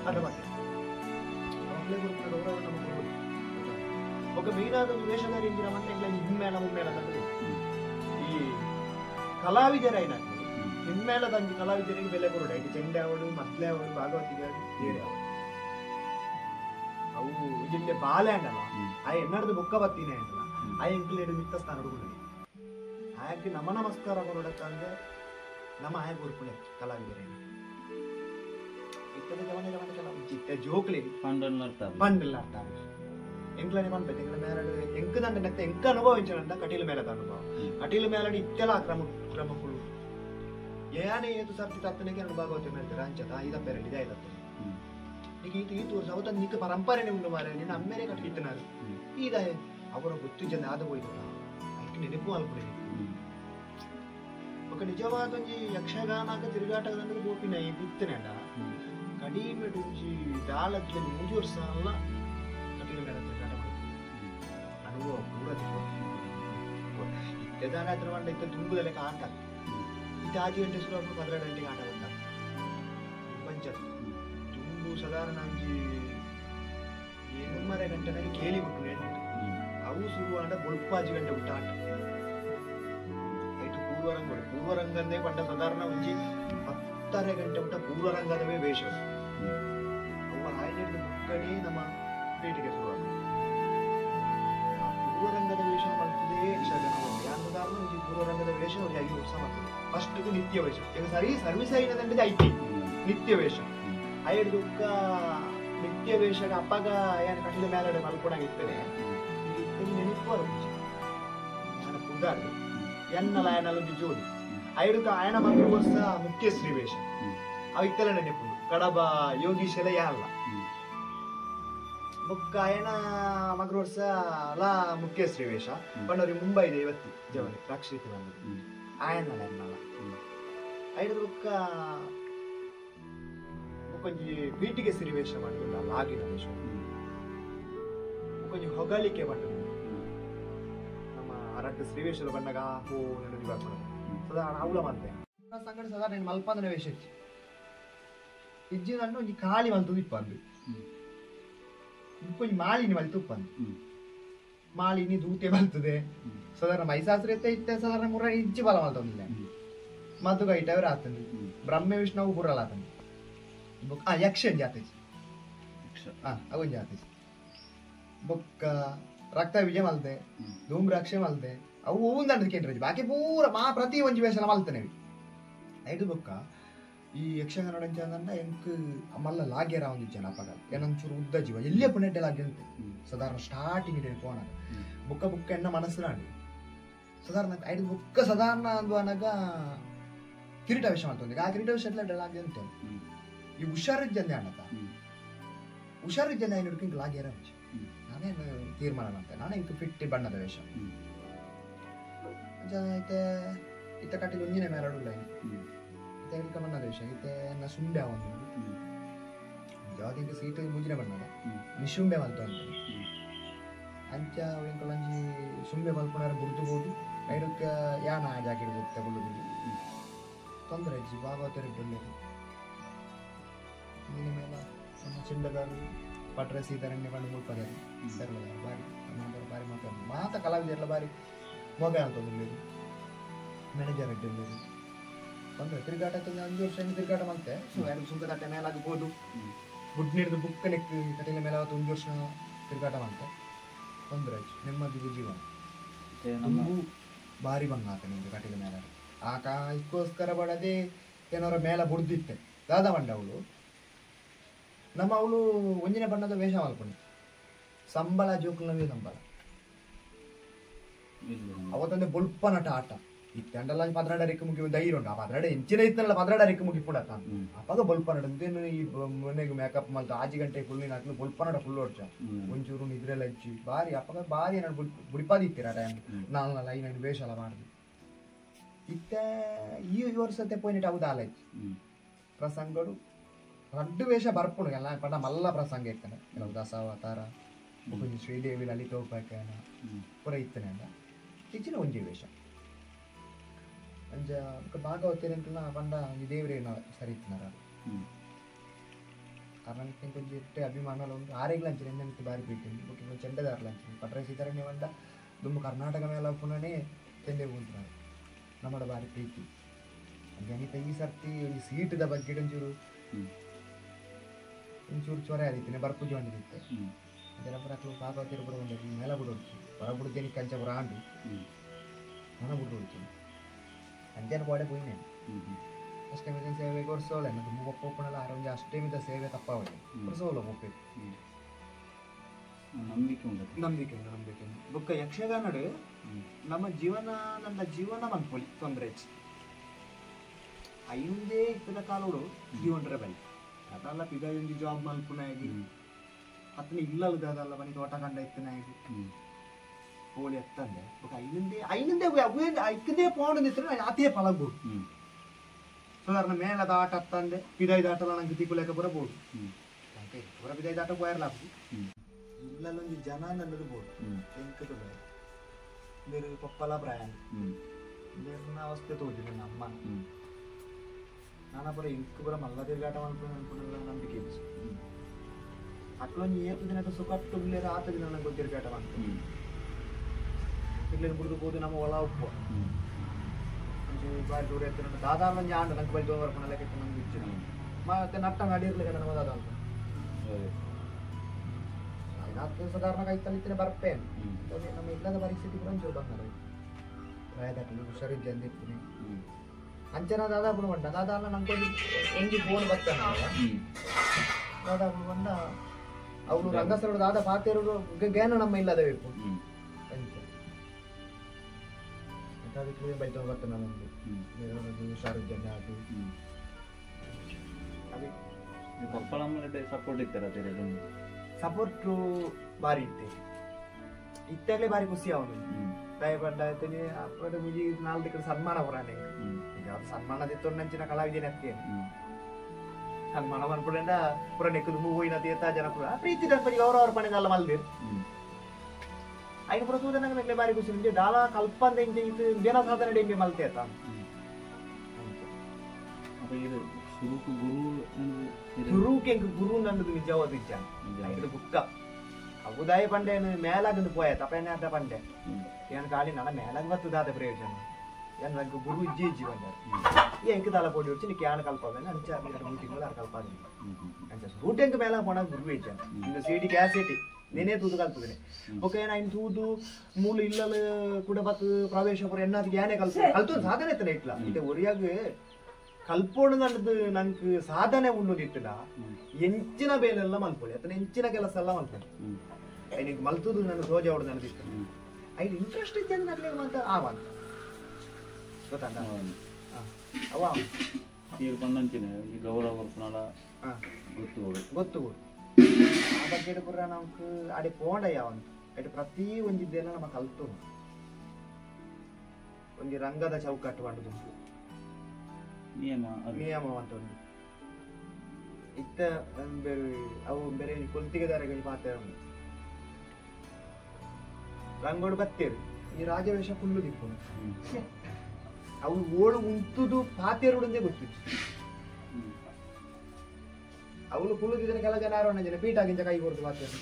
ಅದ ಮತ್ತೆ ಅವಳೇ ಗುರುತ ಗೌರವ ನಮ್ಮ ಕೊಡುವುದು ఒక మీనాದ ವೇಷಧಾರಿ ಇಂದಿನ ಮಂತ್ರ ಎಂಗ್ಲ ಹಿಮ್ಮೇಳ ಮುಮ್ಮೇಳ ಈ ಕಲಾವಿದರೈನ ಹಿಮ್ಮೇಳದ ಕಲಾವಿದರಿಗೆ ಬೆಲೆ ಕೊರಡ ಇದು ಚೆಂಡೆ ಅವಳು ಮತ್ಲೆ ಅವಳು ಭಾಗವತಿಗೆ ಬೇರೆ ಅವಳು ಅವು ಇದಿಲ್ಲೇ ಬಾಲೆ ಅಂಡಲ್ಲ ಆ ಎನ್ನಡದು ಬುಕ್ಕ ಬತ್ತೀನಿ ಅಂಡಲ್ಲ ಆ ಎಂಕ್ಲೇಡು ಮಿತ್ತ ಸ್ಥಾನ ಹುಡುಗರು ಆಯಕ್ಕೆ ನಮ ನಮಸ್ಕಾರ ಕೊರಡಕ್ಕಂದ್ರೆ ನಮ್ಮ ಆಯ ಗುರುಪುಣೆ ಕಲಾವಿದರೈನ ಇತ್ತದ ಜವನ ಜವನ ಕೆಲವು ಚಿತ್ತ ಜೋಕ್ಲಿ ಪಂಡಲ್ಲ ಅರ್ಥ ಎಂಕ್ಲನೆ ಪಂಪೆ ಎಂಕ್ಲ ಮೇಲಡೆ ಎಂಕ್ ದಂಡ ನೆತ್ತ ಎಂಕ ಅನುಭವಿಂಚನಂತ ಕಟೀಲ ಮೇಲದ ಅನುಭವ ಕಟೀಲ ಮೇಲಡೆ ಇತ್ತೆಲ್ಲ ಕ್ರಮಗಳು ಏನೇ ಏತು ಸರ್ತಿ ತತ್ತನೆಗೆ ನನ್ನ ಭಾಗವತ ಹೇಳ್ತಾರೆ ಅಂಚದ ಐದ ಪೇರಲ್ ಇದೆ ಐದತ್ತೆ ಈಗ ಇದು ಈ ತೋರ್ಸ ಅವತ್ತ ನಿಕ್ಕ ಪರಂಪರೆನೇ ಉಂಡು ಮಾರೆ ನಿನ್ನ ಅಮ್ಮೇನೆ ಕಟ್ಟಿದ್ದನಾರು ಈಗ ಅವರ ಗೊತ್ತು ಜನ ಆದ ಹೋಯ್ತಲ್ಲ ಅದಕ್ಕೆ ನೆನಪು ಅಲ್ಪಡೆ ఒక నిజవాద యక్షగానాక తిరుగాటదంటే పోపిన ఇత్తనేట కడిమె నుంచి దాళత్ల ముంజూరు సాల కటిల మేల తిరుగాట అనుభవం కూడా ಇದ್ದದಾನ ಹತ್ರ ಮಂಡ ಇತ್ತ ತುಂಬುದಲ್ಲ ಆಟ ಇದು ಆದಿ ಗಂಟೆ ಸುರು 12 ಗಂಟೆಗೆ ಆಟ ಬಂದ ಪಂಚ ತುಂಬು ಸಾಧಾರಣ ಅಂಜಿ 8:30 ಗಂಟೆನಾಗಿ ಕೇಳಿ ಬಿಟ್ಟು ಅವು ಶುರು ಆಟ ಬೊಳ್ಪಾಜಿ ಗಂಟೆ ಊಟ ಆಟ ಐಟು ಪೂರ್ವರಂಗಂದೇ ಪಂಡ ಸಾಧಾರಣ ಒಂಜಿ 10:30 ಗಂಟೆ ಊಟ ಪೂರ್ವರಂಗದವೇ ವೇಷ ಅವು ಆಯ್ನೆಡ್ದು ಮುಕ್ಕಣಿ ನಮ್ಮ ಪೇಟಿಗೆ ಶುರು ಪೂರ್ವರಂಗದ ವೇಷ ಮಾಡ್ತಿದೆ ಯಕ್ಷಗಾನ ಯಾರು ಸಾಧಾರಣ ಒಂಜಿ ಪೂರ್ವರಂಗದ ವೇಷ ಅವ್ರಿಗೆ 5 ವರ್ಷ ಮಾಡ್ತದೆ ಫಸ್ಟ್ ನಿತ್ಯ ವೇಷ ಈಗ ಸರಿ ಸರ್ವಿಸ್ ಐನದಂటే ಐತಿ ನಿತ್ಯ ವೇಷ ಐದು ನಿತ್ಯ ವೇಷಗ ಅಪ್ಪಗ ಏನು ಕಟ್ಟಿದ ಮೇಲಡೆ ಮಲ್ಕೊಡಾಗಿರ್ತೇನೆ ನೆನಪು ಬರುತ್ತೆ ನಾನು ಕುದಾಡಿ ಎನ್ನಲ ಆಯನಲ್ಲೊಂದು ಜೋಡಿ ಐದು ಆಯನ ಮಗು ವರ್ಷ ಮುಖ್ಯಶ್ರೀ ವೇಷ ಅವಿತ್ತೆಲ್ಲ ನೆನಪು ಕಡಬ ಯೋಗೀಶೆಲ್ಲ ಯಾರಲ್ಲ ಬೊಕ್ಕ ಆಯನ ಮಗು ವರ್ಷ ಅಲ್ಲ ಮುಖ್ಯಶ್ರೀ ವೇಷ ಬಂಡವ್ರಿ ಮುಂಬೈ ಇದೆ ಇವತ್ತಿ ಜವನಿ ರಕ್ಷಿತ ಬಂದು ಆಯನಲ್ಲ ಎನ್ನಲ್ಲ ಐದು ಬೊಕ್ಕ ಕೊಂಚಿ ಬೀಟಿಗೆ ಸಿರಿವೇಷ ಮಾಡಿಲ್ಲ ಲಾಗಿನ ವೇಷ ಕೊಂಚ ಹೊಗಳಿಕೆ ಮಾಡಿದ್ರು ನಮ್ಮ ಅರಟ್ಟು ಶ್ರೀವೇಶ್ವರ ಬಣ್ಣಗ ಹೋ ನೆನಪು ಬರ್ತಾರೆ ಸಾಧಾರಣ ಅವಳ ಮಾಡ್ತೆ ಸಂಗಡ ಸಾಧಾರಣ ಮಲ್ಪಂದನ ವೇಷ ಇಚ್ಚಿ ಇಜ್ಜಿನನ್ನು ಒಂಜಿ ಕಾಳಿ ಮಲ್ತು ಇಪ್ಪಂದು ಕೊಂಚ ಮಾಳಿನಿ ಮಲ್ತು ಉಪ್ಪಂದು ಮಾಳಿನಿ ದೂತೆ ಬಲ್ತದೆ ಸಾಧಾರಣ ಮೈಸಾಸ್ತ್ರ ಇತ್ತೆ ಸಾಧಾರಣ ಮುರ ಇಜ್ಜಿ ಬಲ ಮಲ್ತೊಂದಿಲ್ಲ ಮದ್ದುಗ ಇಟ್ಟವ್ರು ಆತಂದು ಬ್ರಹ್ಮ ವಿಷ್ಣುವು ಬುರಲ್ಲ ಆತಂದು ಯಕ್ಷನ್ ಜಾತೇಜ್ ಅವನ್ ಜಾತೇಜ್ ಬೊಕ್ಕ ರಕ್ತ ವಿಜಯ ಮಲ್ತೆ ಧೂಮ್ರಾಕ್ಷೆ ಮಲ್ತೆ ಅವು ಹೂವಿನ ದಂಡದ ಕೇಂದ್ರ ಬಾಕಿ ಪೂರ ಪ್ರತಿ ಒಂಜಿ ವೇಷ ಮಲ್ತೇನೆ ಐದು ಬೊಕ್ಕ ಈ ಯಕ್ಷಗಾನ ಅಂದ ಎಂಕ್ ಮಲ್ಲ ಲಾಗ್ಯರ ಒಂದಿಜ್ಜನ ಅಪ್ಪಗ ಏನಂಚೂರು ಉದ್ದ ಜೀವ ಎಲ್ಲೇ ಪುಣ್ಯಡ್ಡೆ ಲಾಗ್ಯ ಅಂತೆ ಸಾಧಾರಣ ಸ್ಟಾರ್ಟಿಂಗ್ ಇದೆ ಕೋಣ ಬುಕ್ಕ ಬುಕ್ಕ ಎನ್ನ ಮನಸ್ಸಿನಾಡಿ ಸಾಧಾರಣ ಐದು ಬುಕ್ಕ ಸಾಧಾರಣ ಅಂದು ಅನಾಗ ಕಿರೀಟ ವೇಷ ಮಾಡ್ತಂದೆ ಆ ಕಿರೀಟ ವೇಷ ಎಲ್ಲ ಲಾಗ್ಯ ಅಂತೆ ಈ ಹುಷಾರಿದ್ದಂದೆ ಅಣ್ಣತ ಹುಷಾರಿದ್ದಂದೆ ಐನೂರು ಇಂಕ್ ಲಾಗ್ಯಾರ ನಾನೇನು ತೀರ್ಮಾನ ಅಂತ ನಾನೇ ಇಂಕ ಫಿಟ್ಟಿ ಬಣ್ಣದ ವೇಷ ಐತೆ ಇತ್ತ ಕಟ್ಟಿದ ಒಂದಿನ ಮೇಲಾಡುಲ್ಲ ಇತ್ತೆ ಇಂಕ ಬಣ್ಣದ ವೇಷ ಇತ್ತೆ ಎನ್ನ ಸುಂಬೆ ಅವನು ಯಾವ್ದು ಇಂಕ ಸೀತೆ ಮುಜಿನ ಬಣ್ಣದ ನಿಶುಂಬೆ ಮಲ್ತು ಅಂತ ಅಂಚ ಇಂಕಲಂಜಿ ಸುಂಬೆ ಮಲ್ಪುನಾರ ಬುಡ್ದುಬೋದು ಐದಕ್ಕೆ ಯಾನ ಜಾಕಿರ್ಬೋದು ತಗೊಳ್ಳುದು ತೊಂದರೆ ಅಜ್ಜಿ ಭಾಗವತ ಒಳ್ಳೆಯದು ನೀನ ಮೇಲೆ ನಮ್ಮ ಚೆಂಡಗಾರು ಪಟ್ರೆ ಸೀತಾರಣ್ಯ ಕಂಡು ಮುಲ್ಪದಾರೆ ಸರ್ವದ ಬಾರಿ ಬಾರಿ ಮಾತಾಡ ಮಾತ ಕಲಾವಿದರೆಲ್ಲ ಬಾರಿ ಮೊಗ ಅಂತ ಮ್ಯಾನೇಜರ್ ಅಡ್ಡಿಲ್ಲ ಬಂದು ತಿರುಗಾಟ 5 ವರ್ಷ ತಿರುಗಾಟ ಮತ್ತೆ ಎರಡು ಸುಂಕದಾಟ ಮೇಲಾಗಬಹುದು ಗುಡ್ ನೀಡಿದ ಬುಕ್ ನೆಕ್ ಕಟೀಲ ಮೇಲೆ 1 ವರ್ಷ ತಿರುಗಾಟ ಮತ್ತೆ ತೊಂದರೆ ನೆಮ್ಮದಿ ಜೀವನ ನಮಗೂ ಭಾರಿ ಬಂಗ ಆತ ನಿಂದು ಕಟೀಲ ಮೇಲೆ ಆಕ ಇದಕ್ಕೋಸ್ಕರ ಬಡದೆ ಏನವರ ಮೇಲೆ ಬುಡ್ದಿತ್ತೆ ದಾದ ಬಂಡ ಅವಳು ನಮ್ಮ ಅವಳು ಒಂದಿನ ಬಣ್ಣದ ವೇಷ ಮಲ್ಕೊಂಡು ಸಂಬಳ ಜೋಕುಲವೇ ಸಂಬಳ ಅವತ್ತೊಂದೇ ಬೊಲ್ಪ ನಟ ಆಟ ಇತ್ತಂಡಲ್ಲ 16 ರೆಕ್ಕ ಮುಗಿ ಧೈರ್ಯ ಉಂಟು ಆ 16 ಎಂಚಿನ ಇತ್ತಲ್ಲ 16 ರೆಕ್ಕ ಮುಗಿ ಪುಡ ಅವಾಗ ಬೊಲ್ಪ ನಟ ಅಂತೇನು ಈ ಮನೆಗೆ ಮೇಕಪ್ ಮಲ್ತ 6 ಗಂಟೆ ಫುಲ್ ಹಾಕಿ ಬೊಲ್ಪ ನಟ ಫುಲ್ ಹೊಡ್ಚ ಒಂಚೂರು ನಿದ್ರೆಲ್ಲ ಹಚ್ಚಿ ಭಾರಿ ಅಪ್ಪಾಗ ಭಾರಿ ನಾನು ಬುಡಿಪಾದಿತ್ತೀರ ಟೈಮ್ ನಾಲ್ನಲ್ಲ ಐದು ವೇಷ ಎಲ್ಲ ಮಾಡಿದ್ವಿ ಇತ್ತ ಈ ವರ್ಷത്തെ പോയിട്ട് ಹೌದು ಆಲೈತಿ ಪ್ರಸಂಗಗಳು ರಡ್ಡು ವೇಷ ಬರ್ಪುಣು ಎಲ್ಲ ಪಡ ಮಲ್ಲ ಪ್ರಸಂಗ ಇರ್ತಾನೆ ಕೆಲವು ದಸಾವತಾರ ಕೊಂಚ ಶ್ರೀದೇವಿ ಲಲಿತೋಪಾಖ್ಯಾನ ಪುರ ಇತ್ತನೆ ಅಂದ ಹೆಚ್ಚಿನ ಒಂಜಿ ವೇಷ ಅಂಜ ಭಾಗವತೇರಂತಲ್ಲ ಪಂಡ ಈ ದೇವರೇನ ಸರಿ ಇತ್ತಿನಾರ ಕಾರಣ ಕೊಂಚ ಇಟ್ಟೆ ಅಭಿಮಾನ ಒಂದು ಆರೆಗ್ಲ ಅಂಚಿನ ಎಂತ ಬಾರಿ ಪ್ರೀತಿ ಕೊಂಚ ಚೆಂಡದಾರ್ಲ ಅಂಚಿನ ಪಟ್ರೆ ಸೀತಾರಣ್ಯ ಬಂದ ದುಂಬ ಕರ್ನಾಟಕ ಮೇಲೆ ಪುನನೇ ಚೆಂಡೆ ಕೂತಾರೆ ನಮ್ಮಡ ಬಾರಿ ಪ್ರೀತಿ ಗಣಿತ ಈ ಸರ್ತಿ ಒಂದು ಸೀಟದ ಬಗ್ಗೆ ಒಂಚೂರು ಚೊರೆ ಆದಿತ್ತೇನೆ ಬರ್ಪುಜಿ ಬಂದಿರುತ್ತೆ ಅದೆಲ್ಲ ಬರಕ್ಕೆ ಭಾಗವತಿರು ಕೂಡ ಬಂದಿದ್ದು ಮೇಲೆ ಬಿಡೋಡ್ತು ಹೊರ ಬಿಡ್ತೇನೆ ಕಂಚ ಬರ ಆಂಡು ನಾನು ಬಿಟ್ಟು ಅಂಜನ ಗೋಡೆ ಹೋಯ್ನೆ ಅಷ್ಟಮಿದ ಸೇವೆಗೆ ಒರ್ಸೋಳೆ ನದು ಮುಪ್ಪಪ್ಪನಲ್ಲ ಆರೊಂದು ಅಷ್ಟಮಿದ ಸೇವೆ ತಪ್ಪಾವಳೆ ಒರ್ಸೋಲ್ಲ ಮುಪ್ಪೆ ನಂಬಿಕೆ ಬುಕ್ಕ ಯಕ್ಷಗಾನಡು ನಮ್ಮ ಜೀವನ ನನ್ನ ಜೀವನ ಮನ್ಪೊಲಿ ತೊಂದರೆ ಐದೇ ಇಪ್ಪದ ಕಾಲೋಡು ಜೀವನರ ಬಲ್ಲಿ ಅದಲ್ಲ ಪಿದೊಂದು ಜಾಬ್ ಮಲ್ಪುನಾಗಿ ಅತನ ಇಲ್ಲಲ್ದ ಅದಲ್ಲ ಮನೆ ತೋಟ ಕಂಡ ಇತ್ತನಾಗಿ ಹೋಳಿ ಎತ್ತಂದೆ ఒక ಐನಂದೇ ಐಕದೇ ಪೌಂಡ್ ನಿತ್ರ ಅದೇ ಪಲಗು ಸಾಧಾರಣ ಮೇಲ ದಾಟ ಅತ್ತಂದೆ ಪಿದೈ ದಾಟಲ ನಂಗೆ ತಿಕ್ಕುಲೇಕ ಬರಬಹುದು ಅಂತೆ ಹೊರ ಪಿದೈ ದಾಟ ಹೋಯರ್ಲ ಇಲ್ಲಲ್ಲೊಂದು ಜನ ನನ್ನದು ಬೋಡು ಎಂಕದು ಬೇರೆ ಪಪ್ಪಲ ಪ್ರಯಾಣ ಬೇರೆ ಅವಸ್ಥೆ ತೋಜಿ ನನ್ನ ಅಮ್ಮ ನಾನು ಬರ ಇಂಕ್ ಬರ ಮಲ್ಲ ತಿರುಗಾಟ ಅನ್ಕೊಂಡ ನಂಬಿಕೆ ಇತ್ತು ಅಟ್ಲೊಂದು ಏತು ದಿನ ಸುಖಟ್ಟು ಬಿಲ್ಲೇರ ಆತ ದಿನ ನಂಗೆ ತಿರುಗಾಟ ಮಾಡ್ತೀನಿ ಇಲ್ಲೇನು ಬಿಡ್ದು ನಮ್ಮ ಒಳ ಉಪ್ಪು ಬಾರಿ ದೂರ ಎತ್ತ ದಾದಾ ಒಂದು ಆಂಡ ನಂಗೆ ಬೈದು ಬರ್ಕೊಂಡು ಲೆಕ್ಕ ನಂಗೆ ಇಚ್ಚಿನ ಮತ್ತೆ ನಟ್ಟ ನಡಿರ್ಲಿಕ್ಕೆ ನಮ್ಮ ದಾದ ಅಂತ ಸಾಧಾರಣ ಕೈತಲ್ಲಿತ್ತೇನೆ ಬರ್ಪೇನೆ ನಮ್ಮ ಇಲ್ಲದ ಪರಿಸ್ಥಿತಿ ಕೂಡ ಒಂಚೂರು ಬಂದರೆ ರಾಯದಾಟಲ್ಲಿ ಹುಷಾರಿದ್ದೆ ಅಂದಿರ್ತೀನಿ ಅಂಚನ ದಾದಾ ಬಿಡು ಬಂಡ ದಾದಾ ಅಲ್ಲ ನಂಗೆ ಒಂದು ಫೋನ್ ಬರ್ತಾನೆ ದಾದಾ ಬಿಡು ಬಂಡ ಅವಳು ರಂಗಸ್ಥಳ ದಾದಾ ಪಾತಿರೋರು ಗೇನು ನಮ್ಮ ಇಲ್ಲದ ಬೇಕು ಅದಕ್ಕೆ ಬೈತ ಬರ್ತಾನೆ ನಮ್ಮದು ಹುಷಾರಿದ್ದೇನೆ ಅದು ಸಪೋರ್ಟ್ ಇರ್ತಾರೆ ಸಪೋರ್ಟ್ ಬಾರಿ ಇತ್ತೆ ಇತ್ತಾಗಲೇ ಬಾರಿ ಖುಷಿ ಅವನು ದಯಪಡ್ಡ ಅಪ್ಪದ ಮುಜಿ 4 ಕಡೆ ಸನ್ಮಾನ ಬರಾನೆ ಈಗ ಅದು ಸನ್ಮಾನದಿತ್ತು ನಂಚಿನ ಕಲಾವಿದನೆ ಅತ್ತೆ ಸನ್ಮಾನ ಮಾಡ್ಕೊಂಡ ಪುರ ನೆಕ್ಕದು ಮೂವಿನ ತೀರ್ಥ ಜನ ಪುರ ಪ್ರೀತಿ ದರ್ಪಡಿ ಅವ್ರವ್ರ ಪಣೆಲ್ಲ ಮಲ್ದಿರ್ ಐದು ಪುರ ಸೂದನ ಮೇಲೆ ಬಾರಿ ಖುಷಿ ನಿಂಗೆ ದಾಲ ಕಲ್ಪಂದ ಹಿಂಗೆ ಇದು ಬೇನ ಸಾಧನೆ ಡೆಂಗೆ ಮಲ್ತೆ ಆತ ಗುರುಕ್ಕೆ ಗುರು ನನ್ನದು ನಿಜವಾದ ಇಚ್ಛ ಇದು ಬುಕ್ಕ ಅವುದಾಯ ಪಂಡೆನು ಮೇಲಾಗದು ಪೋಯತ್ ಅಪೇನೆ ಅಂತ ಪಂಡೆ ಏನ್ ಕಾಲಿ ನನ್ನ ಮೇಲಾಗ ಬತ್ತದಾದ ಪ್ರಯೋಜನ ಏನ್ ನಂಗೆ ಗುರು ಇಜ್ಜಿ ಬಂದ ಎಂಕ ತಲ ಪೋಡಿ వచ్చి నీకు యాన కల్పాలని అంచ మీరు మీటింగ్ లో కల్పాలి అంచ రూటెంక మేల పోన గురు ఇచ్చాను ఇంక సిడి క్యాసెట్ నేనే ತೂದು ಕಲ್ಪುದೇನೆ ಓಕೆ ನಾನು ತೂದು ಮೂಲ ಇಲ್ಲಲು ಕೂಡ ಬತ್ತು ಪ್ರವೇಶಪುರ ಎನ್ನಾದಿಗೆ ಯಾನೇ ಕಲ್ತು ಸಾಧನೆ ಇತ್ತನೆ ಇಟ್ಲ ಇದು ಒರಿಯಾಗ ಕಲ್ಪೋಣ ನಂಗೆ ಸಾಧನೆ ಉಣ್ಣೋದಿಟ್ಟಿಲ್ಲ ಎಂಚಿನ ಬೇಲೆಲ್ಲ ಮಲ್ಪೊಳಿ ಅಥವಾ ಎಂಚಿನ ಕೆಲಸ ಎಲ್ಲ ಮಲ್ಪೊಳಿ ಐನಿಗೆ ಮಲ್ತುದು ನನ್ನ ಸೋಜ ಹೊಡೆದು ನನಗಿಷ್ಟ ಐದು ಇಂಟ್ರೆಸ್ಟ್ ಇದ್ದೆ ನನಗೆ ಅಂತ ಆವಂತ ಗೊತ್ತಂಡ ಅವ ಈಗ ಬಂದಂಚಿನ ಈ ಗೌರವ ಗೊತ್ತು ಆ ಬಗ್ಗೆ ಕೂಡ ನಮ್ಗೆ ಅಡೆ ಪೋಂಡ ಯಾವಂತ ಅಡೆ ಪ್ರತಿ ಒಂದಿದ್ದೇನ ನಮ್ಮ ಕಲ್ತು ಒಂದು ರಂಗದ ಚೌಕಟ್ಟು ಮಾಡುದು ನಿಯಮ ಅಂತ ಒಂದು ಇತ್ತ ಬೇರೆ ಅವು ಬೇರೆ ಕೊಲ್ತಿಗೆದಾರಗಳು ಮಾತಾಡ ರಂಗೋಡು ಬತ್ತೇರು ಈ ರಾಜವೇಷ ಫುಲ್ಲು ದಿಕ್ಕು ಅವು ಓಡು ಉಂಟುದು ಪಾತೇರುಡಂದೇ ಗೊತ್ತಿತ್ತು ಅವಳು ಫುಲ್ಲು ಕೆಲ ಜನ ಯಾರು ಜನ ಪೀಠಾಗಿಂತ ಕೈ ಕೊಡ್ತು ಪಾತೇರು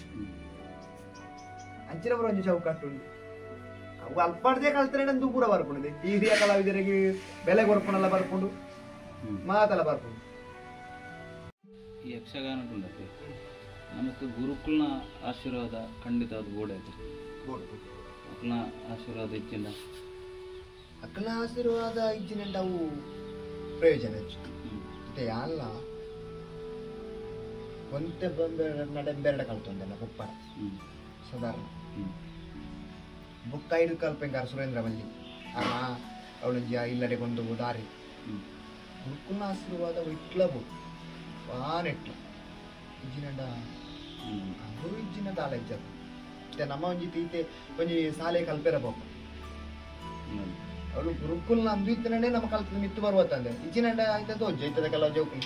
ಅಂಚಿನ ಬರೋ ಒಂಜಿ ಚೌಕಟ್ಟು ಉಂಟು ಅವು ಅಲ್ಪಾಡ್ದೇ ಕಲ್ತ್ರೆ ಪೂರ ಬರ್ಕೊಂಡಿದೆ ಈ ಹಿರಿಯ ಕಲಾವಿದರಿಗೆ ಬೆಲೆ ಕೊರ್ಪನೆಲ್ಲ ಬರ್ಕೊಂಡು ಮಾತೆಲ್ಲ ಬರ್ಕೊಂಡು ಈ ಯಕ್ಷಗಾನ ಉಂಟು ನಮಗೆ ಗುರುಕುಲ್ನ ಆಶೀರ್ವಾದ ಖಂಡಿತ ಅದು ಗೋಡೆ ಐತೆ ಅಕ್ಕನ ಆಶೀರ್ವಾದ ಇಚ್ಚಿನ ಅಕ್ಕನ ಆಶೀರ್ವಾದ ಇಚ್ಚಿನ ಅವು ಪ್ರಯೋಜನ ಮತ್ತೆ ಅಲ್ಲ ಒಂತೆ ಬೆರಡ ಕಲ್ತೊಂದೆಲ್ಲ ಉಪ್ಪರ ಸಾಧಾರಣ ಬುಕ್ಕ ಐದು ಕಲ್ಪೆಂಗಾರ ಸುರೇಂದ್ರ ಮಲ್ಲಿ ಅವಳು ಇಲ್ಲಡೆ ಕೊಂಡು ದಾರಿ ಗುರುಕುಲ್ನ ಆಶೀರ್ವಾದ ಇಟ್ಲ ಬಾನೆಟ್ಲ ಇಜ್ಜಿನಂಡ ಗುರು ಇಜ್ಜಿನ ತಾಳ ಇಜ್ಜದು ಮತ್ತೆ ನಮ್ಮ ಒಂಜಿ ತೀತೆ ಒಂಜಿ ಸಾಲೆ ಕಲ್ಪೆರಬೇಕು ಅವಳು ಗುರುಕುಲ್ನ ಅಂದು ಇತ್ತನೇ ನಮ್ಮ ಕಲ್ಪದ ಮಿತ್ತು ಬರುವತ್ತಂದೆ ಇಜ್ಜಿನಂಡ ಆಯ್ತಾ ತೋಜ್ ಐತದ ಕೆಲವು ಜೋಕು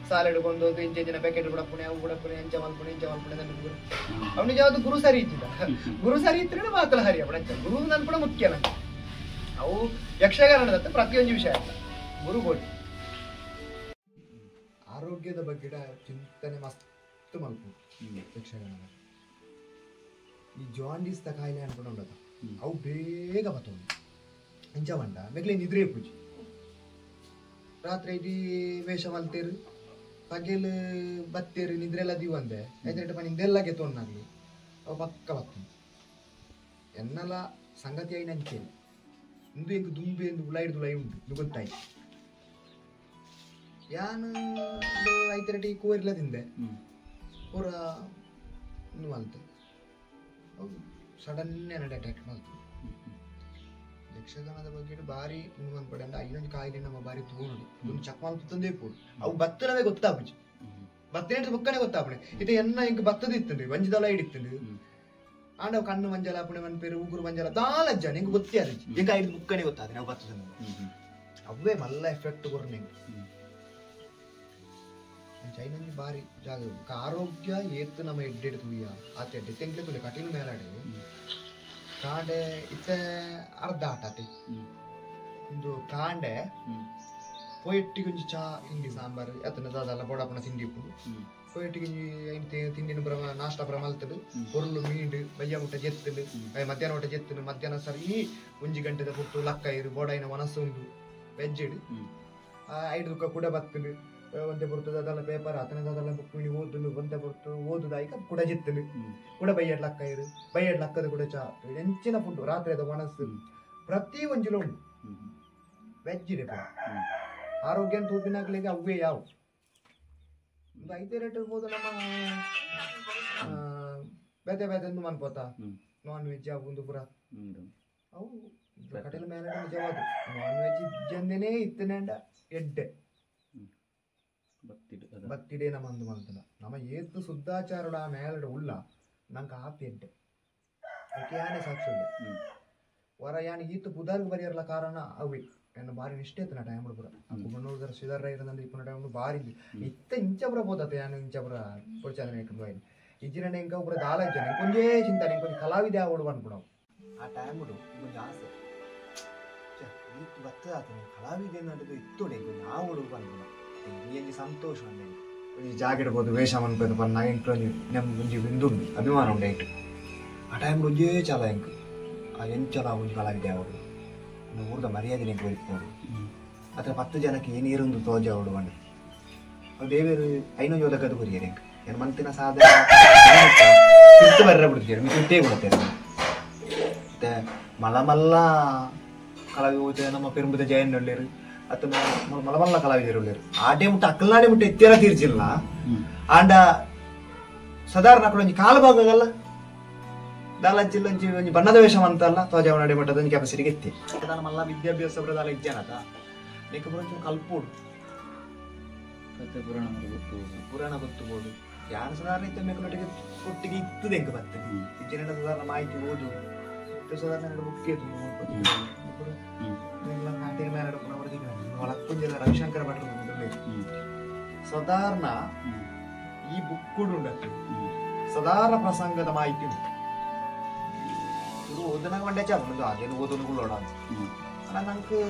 ಸಾಲ ಹಿಡ್ಕೊಂಡು ಇಂಚಿನ ಪ್ಯಾಕೆಟ್ ಬಿಡಪ್ಪುಣೆ ಅವು ಬಿಡಪ್ಪುಣೆ ಇಂಚ ಮಲ್ಪುಣೆ ಗುರು ಅವನಿಗೆ ಯಾವ್ದು ಗುರು ಸರಿ ಇದ್ದಿಲ್ಲ ಗುರು ಸರಿ ಇತ್ತೇ ಮಾತಲ್ಲ ಹರಿ ಅವನ ಗುರು ನನ್ ಕೂಡ ಮುಖ್ಯ ನಂಗೆ ಅವು ಯಕ್ಷಗಾನದ ಪ್ರತಿಯೊಂದು ವಿಷಯ ಗುರು ಗೋಡಿ ಆರೋಗ್ಯದ ಬಗ್ಗೆ ಚಿಂತನೆ ಮಸ್ತ್ ಮಲ್ಪು ಯಕ್ಷಗಾನ ಈ ಜಾಂಡೀಸ್ ದ ಕಾಯಿಲೆ ಅನ್ಕೊಂಡು ಅವು ಬೇಗ ಬತ್ತವು ಇಂಚ ಮಂಡ ಮೇಗ್ಲೆ ನಿದ್ರೆ ಪೂಜೆ ರಾತ್ರಿ ಇಡೀ ವೇಷ ಮಲ್ತೇರು ಪಗೇಲ್ ಬತ್ತೇರು ನಿದ್ರೆಲ್ಲ ದೀವಂದೆ ಐದು ಪನಿ ಇದೆಲ್ಲ ಗೆತ್ತೊಂದಾಗ್ಲಿ ಅವು ಪಕ್ಕ ಬತ್ತ ಎನ್ನಲ ಸಂಗತಿ ಐನ ಅಂಚೇನು ಇಂದು ಎಂಕ್ ದುಂಬೆ ಎಂದು ಉಳ ಹಿಡಿದು ಲೈ ಉಂಟು ಇದು ಗೊತ್ತಾಯ್ತು ಯಾನು ಐತರಟಿ ಕೂರಿಲ್ಲ ತಿಂದೆ ಪೂರ ಇನ್ನು ಮಲ್ತೆ ಸಡನ್ ಏನಾಡ ಅಟ್ಯಾಕ್ ಮಾಡ್ತು ಯಕ್ಷಗಾನದ ಬಗ್ಗೆ ಬಾರಿ ಇನ್ನು ಅನ್ಪಡೆ ಅಂದ್ರೆ ಐನೊಂದು ಕಾಯಿಲೆ ನಮ್ಮ ಬಾರಿ ತಗೊಂಡು ಒಂದು ಚಕ್ ಮಲ್ತಂದೇ ಪೋಡು ಅವು ಭತ್ತನವೇ ಗೊತ್ತಾಪುಜಿ ಭತ್ತನೇ ಬುಕ್ಕನೆ ಗೊತ್ತಾಪಣೆ ಇದು ಎನ್ನ ಇಂಕ ಭತ್ತದ ಇತ್ತಂದು ವಂಜದಲ್ಲ ಹಿಡಿತ್ತಂದು ಆಂಡವ್ ಕಣ್ಣು ಮಂಜಲ ಅಪ್ಪಣೆ ಮನ್ಪೇರು ಉಗುರು ಮಂಜಲ ದಾಲಜ್ಜ ನಿಂಗೆ ಗೊತ್ತೇ ಅದ ಈಗ ಐದು ಬುಕ್ಕನೆ ಗೊತ್ತಾದೆ ನಾವು ಭತ್ತದ ಅವೇ ಮಲ್ಲ ಎಫೆಕ್ಟ್ ಕೊರ್ನೆ ಚೈನಂಜಿ ಬಾರಿ ಜಾಗ ಆರೋಗ್ಯ ಏತ್ತು ನಮ್ಮ ಎಡ್ಡೆಡ್ ತುಯ್ಯ ಆತ ಎಡ್ಡೆ ತೆಂಗ್ಲೆ ತುಲೆ ಕಟಿಲು ಮೇಲಾಡೆ ಕಾಂಡೆ ಇತ್ತೆ ಅರ್ಧ ಆಟತೆ ಒಂದು ಕಾಂಡೆ ಪೊಯೆಟ್ಟಿಗೊಂಜಿ ಚಾ ಹಿಂಡಿ ಸಾಂಬಾರು ಎತ್ತನ ದಾದಲ್ಲ ಬೋಡಪ್ಪನ ತಿಂಡಿ ಇಪ್ಪು ಪೊಯೆಟ್ಟಿಗೊಂಜಿ ತಿಂಡಿನ ನಾಷ್ಟ ಮಲ್ತಡು ಕೊರ್ಲು ಮೀಂಡು ಬಯ್ಯ ಊಟ ಜೆತ್ತಲು ಮಧ್ಯಾಹ್ನ ಊಟ ಜೆತ್ತಲು ಮಧ್ಯಾಹ್ನ ಸರಿ 1 ಗಂಟೆದ ಪುಟ್ಟು ಲಕ್ಕ ಇರು ಬೋಡಾಯಿನ ಮನಸ್ಸೊಂದು ವೆಜ್ಜೆಡು 5 ಕೂಡ ಬತ್ತಲು ಒಂದೇ ಬರ್ತದೆ ಅದೆಲ್ಲ ಪೇಪರ್ ಅದೆಲ್ಲ ಬುಕ್ ಮಾಡಿ ಓದಲು ಒಂದೇ ಬರ್ತು ಓದುದಾಯ್ಕ ಕೂಡ ಜಿತ್ತಲು ಕೂಡ ಬೈಯಡ್ ಲಕ್ಕ ಇರು ಬೈಯಡ್ ಲಕ್ಕದ ಕೂಡ ಚಾ ಹೆಂಚಿನ ಫುಡ್ ರಾತ್ರಿ ಅದ ಮನಸ್ಸು ಪ್ರತಿ ಒಂಜಿಲ ಉಂಟು ವೆಜ್ ಇದೆ ಆರೋಗ್ಯ ತೂಪಿನಾಗ್ಲಿಕ್ಕೆ ಅವೇ ಯಾವ ಒಂದು 5 ರೇಟ್ ಇರ್ಬೋದು ನಮ್ಮ ಬೇತೆ ಬೇತೆ ಮನ್ಕೋತ ನಾನ್ ವೆಜ್ ಒಂದು ಪುರ ಅವು ಕಟೆಲ ಮೇಲೆ ನಿಜವಾದ ನಾನ್ ವೆಜ್ ಇಜ್ಜಂದೇನೆ ಇತ್ತನೇಂಡ ಎಡ್ಡೆ ಬತ್ತಿಡೆ ನಮ್ಮಂದು ಮಲ್ತನ ನಮ್ಮ ಏತ್ತು ಶುದ್ಧಾಚಾರಡ ಮೇಲಡ ಉಳ್ಳ ನಂಗೆ ಆತಿ ಎಡ್ಡೆ ಅದಕ್ಕೆ ಯಾನೇ ಸಾಕ್ಷಿ ಇಲ್ಲ ವರ ಯಾನ್ ಈತು ಬುಧಾರ್ಗ ಬರೆಯರ್ಲ ಕಾರಣ ಅವೇ ಎನ್ನ ಬಾರಿ ನಿಷ್ಠೆ ಇತ್ತು ನಾ ಟೈಮ್ ಪುರ ಕುಮ್ಮನೂರ್ದರ ಶ್ರೀಧರ ಇರೋದಂದ್ರೆ ಇಪ್ಪನ ಟೈಮ್ ಬಾರಿ ಇತ್ತ ಇಂಚಪುರ ಬೋತತೆ ಯಾನು ಇಂಚಪುರ ಪುರ್ಚಾದನೆ ಇಟ್ಟು ಬಾಯಿ ಇಜ್ಜಿನ ಇಂಕ ಒಬ್ಬರ ದಾಲಜ್ಜನ ಕೊಂಚೇ ಚಿಂತನೆ ಕೊಂಚ ಕಲಾವಿದೆ ಆವಡು ಅನ್ಬಿಡವು ಆ ಟೈಮ್ ಕೊಂಚ ಆಸೆ ಇತ್ತು ಬರ್ತದ ಆತನ ಕಲಾವಿದೆ ಅನ್ನೋದು ಇತ್ತೋಡೆ ಕೊಂಚ ಆವಡು ಅನ್ಬಿಡ ಈ ಸಂತೋಷ ಈ ಜಾಗ ಇಡ್ಬೋದು ವೇಷ ಮನ್ಪೇನು ಪನ್ನ ಇಂట్లో ನಮ್ಮ ಒಂಜಿ ಬಿಂದು ಅಭಿಮಾನ ಉಂಡೆ ಇಟ್ಟು ಆ ಟೈಮ್ ಒಂಜೇ ಚಾಲ ಇಂಕ ಆ ಎಂಚಲ ಒಂಜಿ ಕಲಾವಿದೆ ಅವರು ಊರ್ದ ಮರ್ಯಾದೆ ನೆಂಕು ಬರಿಪೋಡು ಅದ್ರ 10 ಜನಕ್ಕೆ ಏನೇರೊಂದು ತೋಜ ಅವಡು ಬಂದು ಅವು ದೇವೇರು ಐನೊಂದು ಓದಕ್ಕದು ಬರಿಯರು ಇಂಕ ಏನು ಮಂತಿನ ಸಾಧನೆ ತಿರ್ತು ಬರ್ರ ಬಿಡ್ತೀರಿ ಮಿತ್ತೇ ಬಿಡ್ತಾರೆ ಮತ್ತೆ ಮಲ್ಲ ಕಲಾವಿ ಹೋದ ನಮ್ಮ ಪೆರುಂಬುದ ಜಯನ್ ಒಳ್ಳೆರು ಅಥವಾ ಮಲಮಲ್ಲ ಕಲಾವಿದರು ಒಳ್ಳೆರು ಆಡೆ ಮುಟ್ಟ ಅಕ್ಕಲ್ಲಾಡೆ ಮುಟ್ಟ ಎತ್ತೆಲ್ಲ ತೀರ್ಚಿಲ್ಲ ಆಂಡ ಸಾಧಾರಣ ಅక్కడ ಒಂಜಿ ಕಾಲು ಭಾಗಗಲ್ಲ ದಾಲಂಚಿಲ್ಲಂಚಿ ಒಂಜಿ ಬಣ್ಣದ ವೇಷ ಅಂತಲ್ಲ ತೋಜಾವನಾಡೆ ಮಟ್ಟದ ಒಂಜಿ ಕೆಪಾಸಿಟಿಗೆ ಎತ್ತಿ ನಾನು ಮಲ್ಲ ವಿದ್ಯಾಭ್ಯಾಸ ಬರದಾಲ ಇಜ್ಜಾನತ ನೀಕು ಬರೋಂಚು ಕಲ್ಪೋಡು ಪುರಾಣ ಗೊತ್ತುಬೋದು ಯಾರು ಸಾಧಾರಣ ಇತ್ತ ಮೇಕನೊಟ್ಟಿಗೆ ಒಟ್ಟಿಗೆ ಇತ್ತದ ಹೆಂಗೆ ಬರ್ತದೆ ಇಜ್ಜಿನ ಸಾಧಾರಣ ಮಾಹಿತಿ ಓದು ಸಾಧಾರಣ ಮುಖ್ಯ ನಾಟಿನ ಮೇಲೆ ಒಳಕ್ಕುಂಜೆಲ್ಲ ರವಿಶಂಕರ ಭಟ್ರು ಸಾಧಾರಣ ಈ ಬುಕ್ ಉಂಟು ಸಾಧಾರಣ ಪ್ರಸಂಗದ ಮಾಹಿತಿ ಉಂಟು ಓದನ ಮಂಡ್ಯ ಚಾಲು ಅದೇನು ಓದನುಗಳೋಡ ನಂಗೆ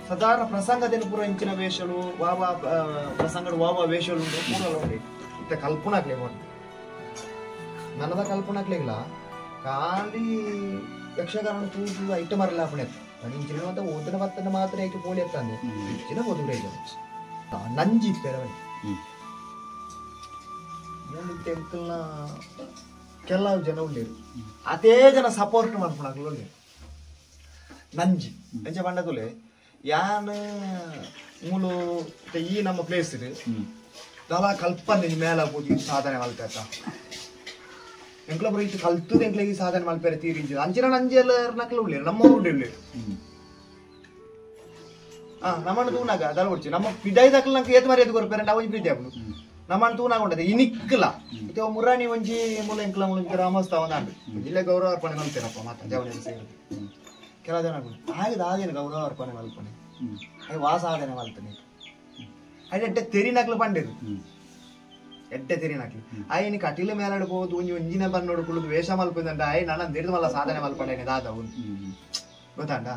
ಸಾಧಾರಣ ಪ್ರಸಂಗದೇನು ಪೂರ ಇಂಚಿನ ವೇಷಗಳು ವಾವ ಪ್ರಸಂಗದ ವಾವ ವೇಷಗಳು ಉಂಟು ಪೂರ ನೋಡಿ ಇತ್ತ ಕಲ್ಪನಾಕ್ಲೆ ನನ್ನದ ಕಲ್ಪನಾಕ್ಲಿಲ್ಲ ಖಾಲಿ ಯಕ್ಷಗಾನ ತೂತು ಐಟಮ್ ಅರಲ್ಲ ಅಪ್ಪಣೆ ಇಂಚಿನ ಮತ್ತೆ ಓದನ ಬತ್ತನ ಮಾತ್ರ ಏಕೆ ಪೋಲಿ ಎತ್ತಾನೆ ಇಂಚಿನ ಓದುಗ್ರೆ ನಂಜಿ ತೆರವಣಿ ಮೂಲಿತ್ತೆ ಅಂಕಲ್ನ ಕೆಲವು ಜನ ಉಳ್ಳೇರು ಅದೇ ಜನ ಸಪೋರ್ಟ್ ಮಾಡ್ಕೊಳಕ್ಲು ಉಳ್ಳೇರು ನಂಜಿ ಎಂಚ ಪಂಡಕುಲೆ ಯಾನ್ ಮೂಲು ಈ ನಮ್ಮ ಪ್ಲೇಸ್ ಇದೆ ದಲ ಕಲ್ಪನೆ ಮೇಲ ಹೋಗಿ ಸಾಧನೆ ಮಲ್ಪೇತ ಎಂಕ್ಲ ಬರೀ ಕಲ್ತದ ಎಂಕ್ಲಿಗೆ ಸಾಧನೆ ಮಲ್ಪೇರೆ ತೀರಿಂಜು ಅಂಚಿನ ನಂಜೆಲ್ಲ ನಕ್ಲು ಉಳ್ಳೇರು ನಮ್ಮವ್ರು ಉಳ್ಳೇರು ನಮ್ಮನ್ನು ತೂನಾಗ ದಲ ಹೊಡ್ಚಿ ನಮ್ಮ ಪಿಡಾಯ್ದಾಕಲ್ ನಂಗೆ ಏತ್ ಮರ್ಯಾದೆ ಕೊರ್ಪೇರೆ ನಾವು ಒಂಜಿ ಪ್ರೀತಿ ಆಗ್ಬೋದು ನಮ್ಮನ್ನು ತೂನಾಗ ಉಂಟದೆ ಇನಿಕ್ಕಲ ಇದು ಮುರಾಣಿ ಒಂಜಿ ಮೂಲ ಎಂಕ್ಲ ಮೂಲ ರಾಮಸ್ತಾವ ನಾಡು ಇಲ್ಲೇ ಗೌರವ ಅರ್ಪಣೆ ಮಲ್ಪೇರಪ್ಪ ಮಾತ ಜವನ ಸೇರಿ ಕೆಲ ಜನ ಆಗದ ಆಗೇನು ಗೌರವ ಅರ್ಪಣೆ ಮಲ್ಪನೆ ಅದು ವಾಸಾಧನೆ ಮಲ್ತಾನೆ ಅದು ಎಡ್ಡೆ ತೆರಿನಾಕ್ಲು ಬಂಡಿರು ಎಡ್ಡೆ ತೆರಿನಾಕ್ಲು ಆಯ್ನಿ ಕಟಿಲ ಮೇಲಾಡ್ಬೋದು ಒಂಜಿ ಒಂಜಿನ ಬಂದು ನೋಡ್ಕೊಳ್ಳೋದು ವೇಷ ಮಲ್ಪದಂಡ ಆಯ್ ನಾನು ತೆರಿದು ಮಲ್ಲ ಸಾಧನೆ ಮಲ್ಪನೆ ದಾದ ಗೊತ್ತಾಂಡ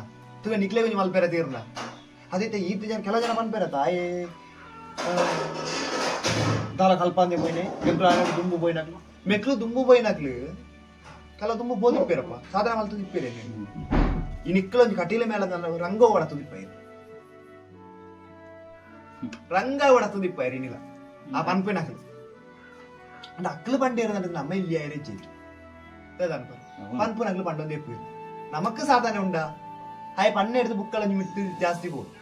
ತುಗ ನಿಕ್ಲೆ ಒಂಜಿ ಮಲ್ಪೇರ ತೀರ್ನ ಅದೈತೆ ಈತ ಜನ ಕೆಲ ಜನ ಬಂದ್ಪೇರತ್ತ ಆಯೇ ದಾಲ ಕಲ್ಪಂದೆ పోయినాయి ಮೆಕ್ಲು ಆನಾಡು ದುಂಬು పోయినాಕ್ಲು ಮೆಕ್ಲು ದುಂಬು పోయినాಕ್ಲು ಕೆಲ ದುಂಬು ಬೋದಿಪ್ಪೇರಪ್ಪ ಸಾಧನೆ ಮಲ್ತು ದಿಪ್ಪೇರೆ ಈ ನಿಕ್ಕಲೊಂದು ಕಟೀಲ ಮೇಲೆ ರಂಗ ಹೊಡತು ದಿಪ್ಪಾಯಿರು ರಂಗ ಹೊಡತು ದಿಪ್ಪಾಯಿರು ಇನ್ನಿಲ್ಲ ಆ ಪನ್ಪೇನಾಕ್ಲು అంటే అక్కలు పండేరు நம்ம இல்லையா இறைச்சி பண்பு நகలు பண்டொந்தே போயிரு நமக்கு சாதாரண உண்டா ஆய் பண்ண எடுத்து புக்களஞ்சு விட்டு ஜாஸ்தி போகும்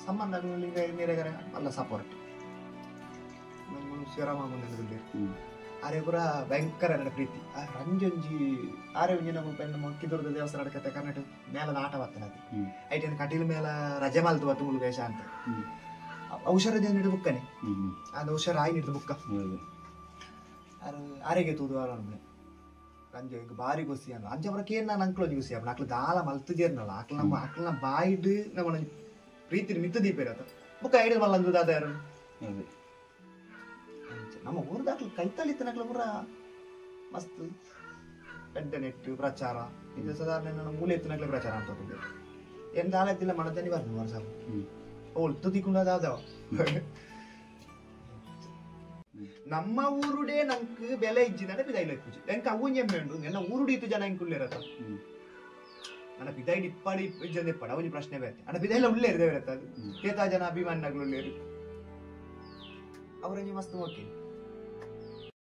ಸಂಬಂಧಗಳಲ್ಲಿ ನೀರಾಗರೆ ಅಲ್ಲ ಸಪೋರ್ಟ್ ಶಿವರಾಮಂದ್ರೆ ಆರೆ ಪುರ ಭಯಂಕರ ಪ್ರೀತಿ ರಂಜೊಂಜಿ ಆರೆ ಒಂಜಿ ನಮ್ಮ ಕಿದುರ್ದ ದೇವಸ್ಥಾನ ನಡಕತ್ತೆ ಕರ್ನಾಟಕ ಮೇಲದ ಆಟ ಬರ್ತದೆ ಅದು ಐಟೇನು ಕಟೀಲ್ ಮೇಲ ರಜೆ ಮಾಲ್ತು ಬತ್ತು ಮುಳು ವೇಷ ಅಂತ ಔಷಧ ನಿಡಿದ ಬುಕ್ಕನೆ ಅದು ಔಷಧ ಆಯಿ ನಿಡಿದ ಬುಕ್ಕ ಆರೆಗೆ ತೂದು ರಂಜೆ ಈಗ ಬಾರಿ ಗೊಸಿ ಅನ್ನ ಅಂಚ ಬರಕ್ಕೆ ನಾನು ಅಂಕ್ಲೋಜಿ ಗೊಸಿ ಅಪ್ಪ ಅಕ್ಲು ದಾಲ ಮಲ್ತದಿರ್ನಲ್ಲ ಅಕ್ಲನ ಬಾಯಿಡ್ ನಮ್ಮ ಪ್ರೀತಿ ಮಿತ್ತು ದೀಪಿರತ್ತ ಬುಕ್ಕ ಐಡಿದ ಮಲ್ಲ ಅಂದು ದಾದ ಯಾರು ನಮ್ಮ ಊರ್ದಾಕ್ಲು ಕೈತಲಿತ್ತನಕ್ಲು ಪೂರ ಮಸ್ತ್ ಗಂಟೆ ನೆಟ್ಟು ಪ್ರಚಾರ ಇದು ಸಾಧಾರಣ ನನ್ನ ಮೂಲೆ ಎತ್ತಿನಕ್ಲೆ ಪ್ರಚಾರ ಅಂತ ಏನ್ ದಾಲತ್ತಿಲ್ಲ ಮನದಲ್ಲಿ ಬರ್ನು ವರ್ಷ ಓಲ್ ತುದಿಕೊಂಡದಾದವ ನಮ್ಮ ಊರುಡೇ ನಂಗೆ ಬೆಲೆ ಇಜ್ಜಿನ ಪಿದಾಯಿಲೆ ಪೂಜೆ ಎಂಕ ಅವನ್ಯಮ್ಮೆ ಉಂಟು ನನ್ನ ಊರುಡಿತ್ತು ಜನ ಇಂಕುಳ್ಳಿರತ್ತ ನನ್ನ ಪಿದಾಯಿ ಇಪ್ಪಾಡಿ ಇಜ್ಜಂದು ಇಪ್ಪಾಡ ಅವನಿ ಪ್ರಶ್ನೆ ಬೇರೆ ಅಣ್ಣ ಪಿದಾಯಿಲ್ಲ ಉಳ್ಳೇ ಇರದೇ ಇರತ್ತ ಅದು ಕೇತಾ ಜನ ಅಭಿಮಾನಿಗಳು ಉಳ್ಳೇರು ಅವರಂಜಿ ಮಸ್ತ್ ಓಕೆ